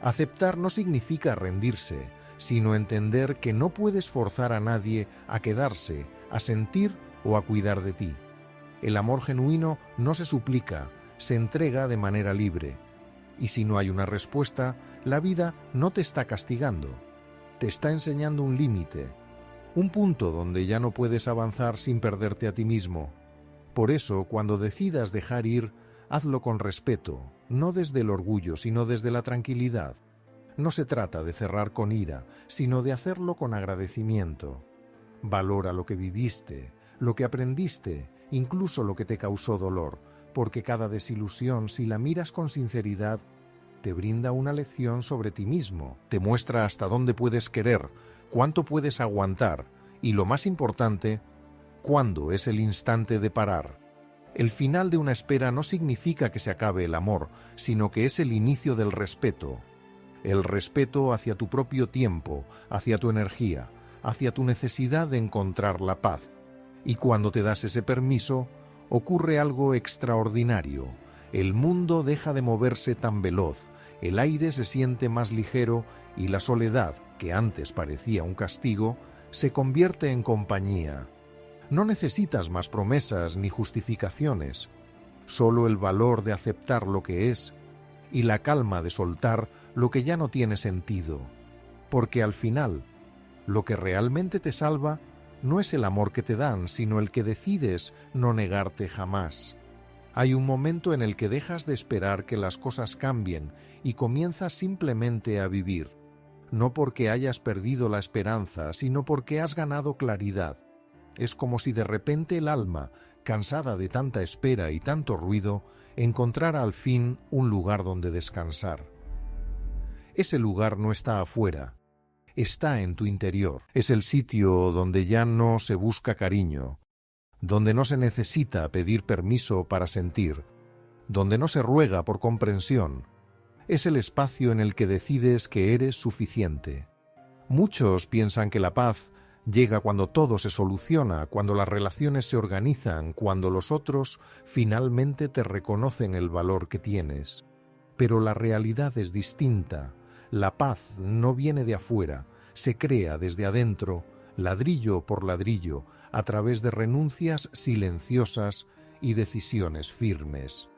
Aceptar no significa rendirse, sino entender que no puedes forzar a nadie a quedarse, a sentir o a cuidar de ti. El amor genuino no se suplica, se entrega de manera libre. Y si no hay una respuesta, la vida no te está castigando, te está enseñando un límite, un punto donde ya no puedes avanzar sin perderte a ti mismo. Por eso, cuando decidas dejar ir, hazlo con respeto, no desde el orgullo, sino desde la tranquilidad. No se trata de cerrar con ira, sino de hacerlo con agradecimiento. Valora lo que viviste, lo que aprendiste, incluso lo que te causó dolor, porque cada desilusión, si la miras con sinceridad, te brinda una lección sobre ti mismo, te muestra hasta dónde puedes querer, cuánto puedes aguantar y, lo más importante, cuándo es el instante de parar. El final de una espera no significa que se acabe el amor, sino que es el inicio del respeto. El respeto hacia tu propio tiempo, hacia tu energía, hacia tu necesidad de encontrar la paz. Y cuando te das ese permiso, ocurre algo extraordinario. El mundo deja de moverse tan veloz, el aire se siente más ligero y la soledad, que antes parecía un castigo, se convierte en compañía. No necesitas más promesas ni justificaciones, solo el valor de aceptar lo que es y la calma de soltar lo que ya no tiene sentido, porque al final, lo que realmente te salva no es el amor que te dan, sino el que decides no negarte jamás. Hay un momento en el que dejas de esperar que las cosas cambien y comienzas simplemente a vivir, no porque hayas perdido la esperanza, sino porque has ganado claridad. Es como si de repente el alma, cansada de tanta espera y tanto ruido, encontrara al fin un lugar donde descansar. Ese lugar no está afuera, está en tu interior. Es el sitio donde ya no se busca cariño, donde no se necesita pedir permiso para sentir, donde no se ruega por comprensión. Es el espacio en el que decides que eres suficiente. Muchos piensan que la paz llega cuando todo se soluciona, cuando las relaciones se organizan, cuando los otros finalmente te reconocen el valor que tienes. Pero la realidad es distinta. La paz no viene de afuera, se crea desde adentro, ladrillo por ladrillo, a través de renuncias silenciosas y decisiones firmes.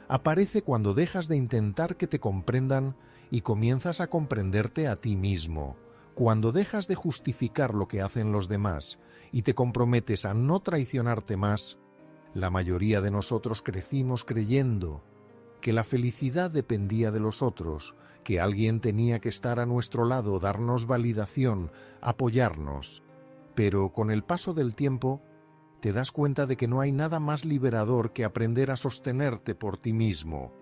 Aparece cuando dejas de intentar que te comprendan y comienzas a comprenderte a ti mismo, cuando dejas de justificar lo que hacen los demás y te comprometes a no traicionarte más. La mayoría de nosotros crecimos creyendo que la felicidad dependía de los otros, que alguien tenía que estar a nuestro lado, darnos validación, apoyarnos. Pero con el paso del tiempo te das cuenta de que no hay nada más liberador que aprender a sostenerte por ti mismo,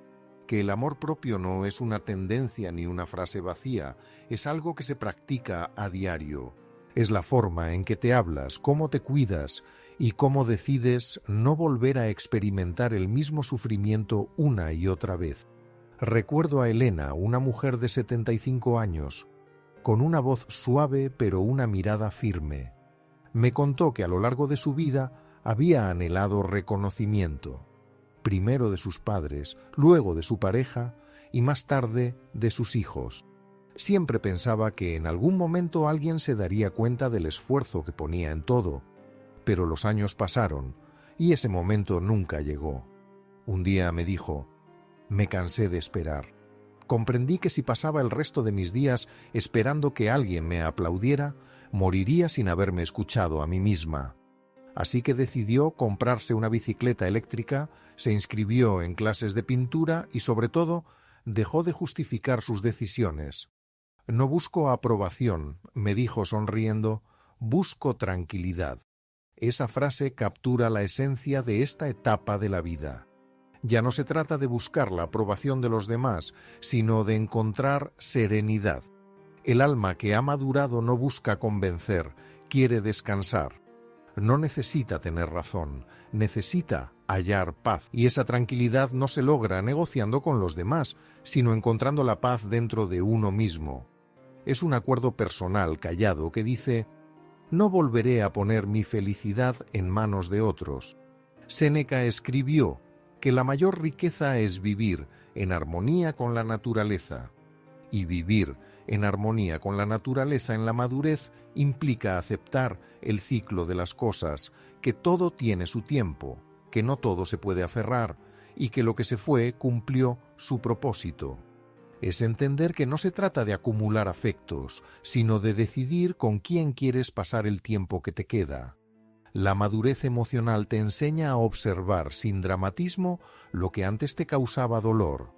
que el amor propio no es una tendencia ni una frase vacía, es algo que se practica a diario. Es la forma en que te hablas, cómo te cuidas y cómo decides no volver a experimentar el mismo sufrimiento una y otra vez. Recuerdo a Elena, una mujer de 75 años, con una voz suave pero una mirada firme. Me contó que a lo largo de su vida había anhelado reconocimiento, primero de sus padres, luego de su pareja y más tarde de sus hijos. Siempre pensaba que en algún momento alguien se daría cuenta del esfuerzo que ponía en todo, pero los años pasaron y ese momento nunca llegó. Un día me dijo: me cansé de esperar. Comprendí que si pasaba el resto de mis días esperando que alguien me aplaudiera, moriría sin haberme escuchado a mí misma. Así que decidió comprarse una bicicleta eléctrica, se inscribió en clases de pintura y, sobre todo, dejó de justificar sus decisiones. No busco aprobación, me dijo sonriendo, busco tranquilidad. Esa frase captura la esencia de esta etapa de la vida. Ya no se trata de buscar la aprobación de los demás, sino de encontrar serenidad. El alma que ha madurado no busca convencer, quiere descansar. No necesita tener razón, necesita hallar paz. Y esa tranquilidad no se logra negociando con los demás, sino encontrando la paz dentro de uno mismo. Es un acuerdo personal callado que dice: no volveré a poner mi felicidad en manos de otros. Séneca escribió que la mayor riqueza es vivir en armonía con la naturaleza. Y vivir en armonía con la naturaleza en la madurez implica aceptar el ciclo de las cosas, que todo tiene su tiempo, que no todo se puede aferrar y que lo que se fue cumplió su propósito. Es entender que no se trata de acumular afectos, sino de decidir con quién quieres pasar el tiempo que te queda. La madurez emocional te enseña a observar sin dramatismo lo que antes te causaba dolor.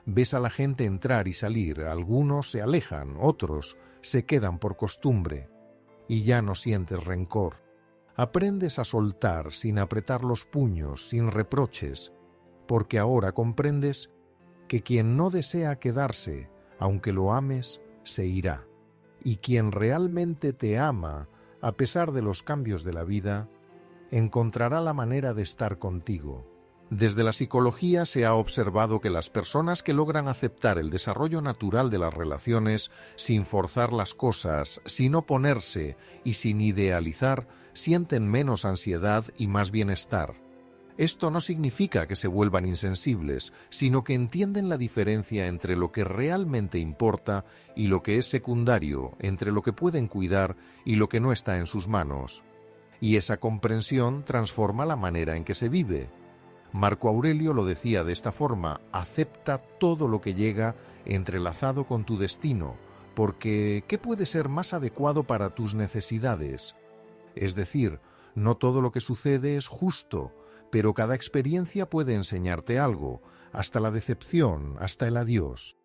Ves a la gente entrar y salir, algunos se alejan, otros se quedan por costumbre, y ya no sientes rencor. Aprendes a soltar sin apretar los puños, sin reproches, porque ahora comprendes que quien no desea quedarse, aunque lo ames, se irá, y quien realmente te ama, a pesar de los cambios de la vida, encontrará la manera de estar contigo. Desde la psicología se ha observado que las personas que logran aceptar el desarrollo natural de las relaciones sin forzar las cosas, sin oponerse y sin idealizar, sienten menos ansiedad y más bienestar. Esto no significa que se vuelvan insensibles, sino que entienden la diferencia entre lo que realmente importa y lo que es secundario, entre lo que pueden cuidar y lo que no está en sus manos. Y esa comprensión transforma la manera en que se vive. Marco Aurelio lo decía de esta forma: acepta todo lo que llega entrelazado con tu destino, porque ¿qué puede ser más adecuado para tus necesidades? Es decir, no todo lo que sucede es justo, pero cada experiencia puede enseñarte algo, hasta la decepción, hasta el adiós.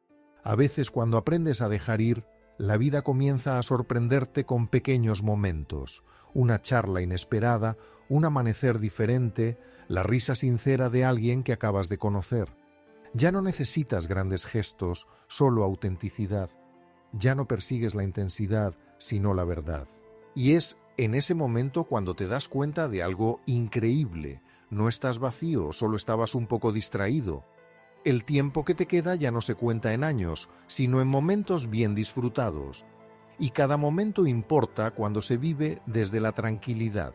A veces, cuando aprendes a dejar ir, la vida comienza a sorprenderte con pequeños momentos, una charla inesperada, un amanecer diferente, la risa sincera de alguien que acabas de conocer. Ya no necesitas grandes gestos, solo autenticidad. Ya no persigues la intensidad, sino la verdad. Y es en ese momento cuando te das cuenta de algo increíble. No estás vacío, solo estabas un poco distraído. El tiempo que te queda ya no se cuenta en años, sino en momentos bien disfrutados. Y cada momento importa cuando se vive desde la tranquilidad.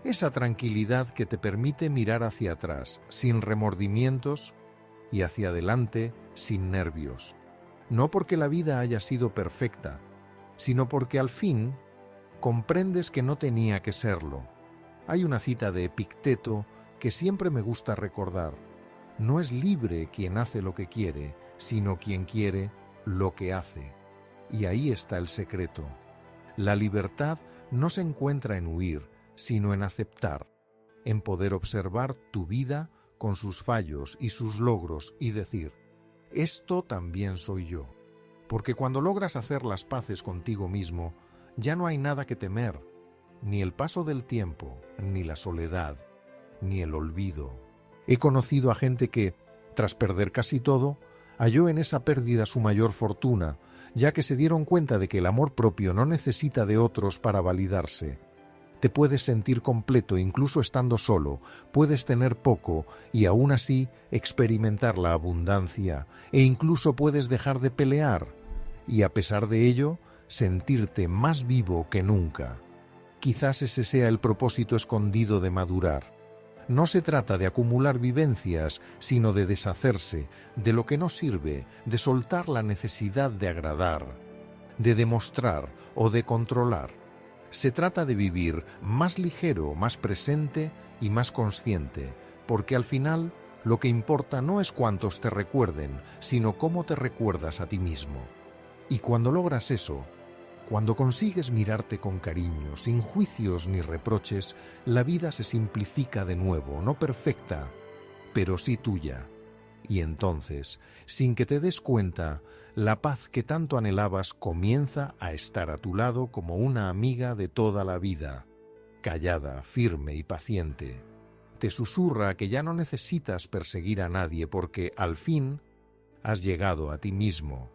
Esa tranquilidad que te permite mirar hacia atrás, sin remordimientos, y hacia adelante, sin nervios. No porque la vida haya sido perfecta, sino porque al fin comprendes que no tenía que serlo. Hay una cita de Epicteto que siempre me gusta recordar: no es libre quien hace lo que quiere, sino quien quiere lo que hace. Y ahí está el secreto. La libertad no se encuentra en huir, sino en aceptar, en poder observar tu vida con sus fallos y sus logros y decir: esto también soy yo. Porque cuando logras hacer las paces contigo mismo, ya no hay nada que temer, ni el paso del tiempo, ni la soledad, ni el olvido. He conocido a gente que, tras perder casi todo, halló en esa pérdida su mayor fortuna, ya que se dieron cuenta de que el amor propio no necesita de otros para validarse. Te puedes sentir completo incluso estando solo, puedes tener poco y aún así experimentar la abundancia, e incluso puedes dejar de pelear y a pesar de ello sentirte más vivo que nunca. Quizás ese sea el propósito escondido de madurar. No se trata de acumular vivencias, sino de deshacerse de lo que no sirve, de soltar la necesidad de agradar, de demostrar o de controlar. Se trata de vivir más ligero, más presente y más consciente, porque al final lo que importa no es cuántos te recuerden, sino cómo te recuerdas a ti mismo. Y cuando logras eso, cuando consigues mirarte con cariño, sin juicios ni reproches, la vida se simplifica de nuevo, no perfecta, pero sí tuya. Y entonces, sin que te des cuenta, la paz que tanto anhelabas comienza a estar a tu lado como una amiga de toda la vida, callada, firme y paciente. Te susurra que ya no necesitas perseguir a nadie porque, al fin, has llegado a ti mismo.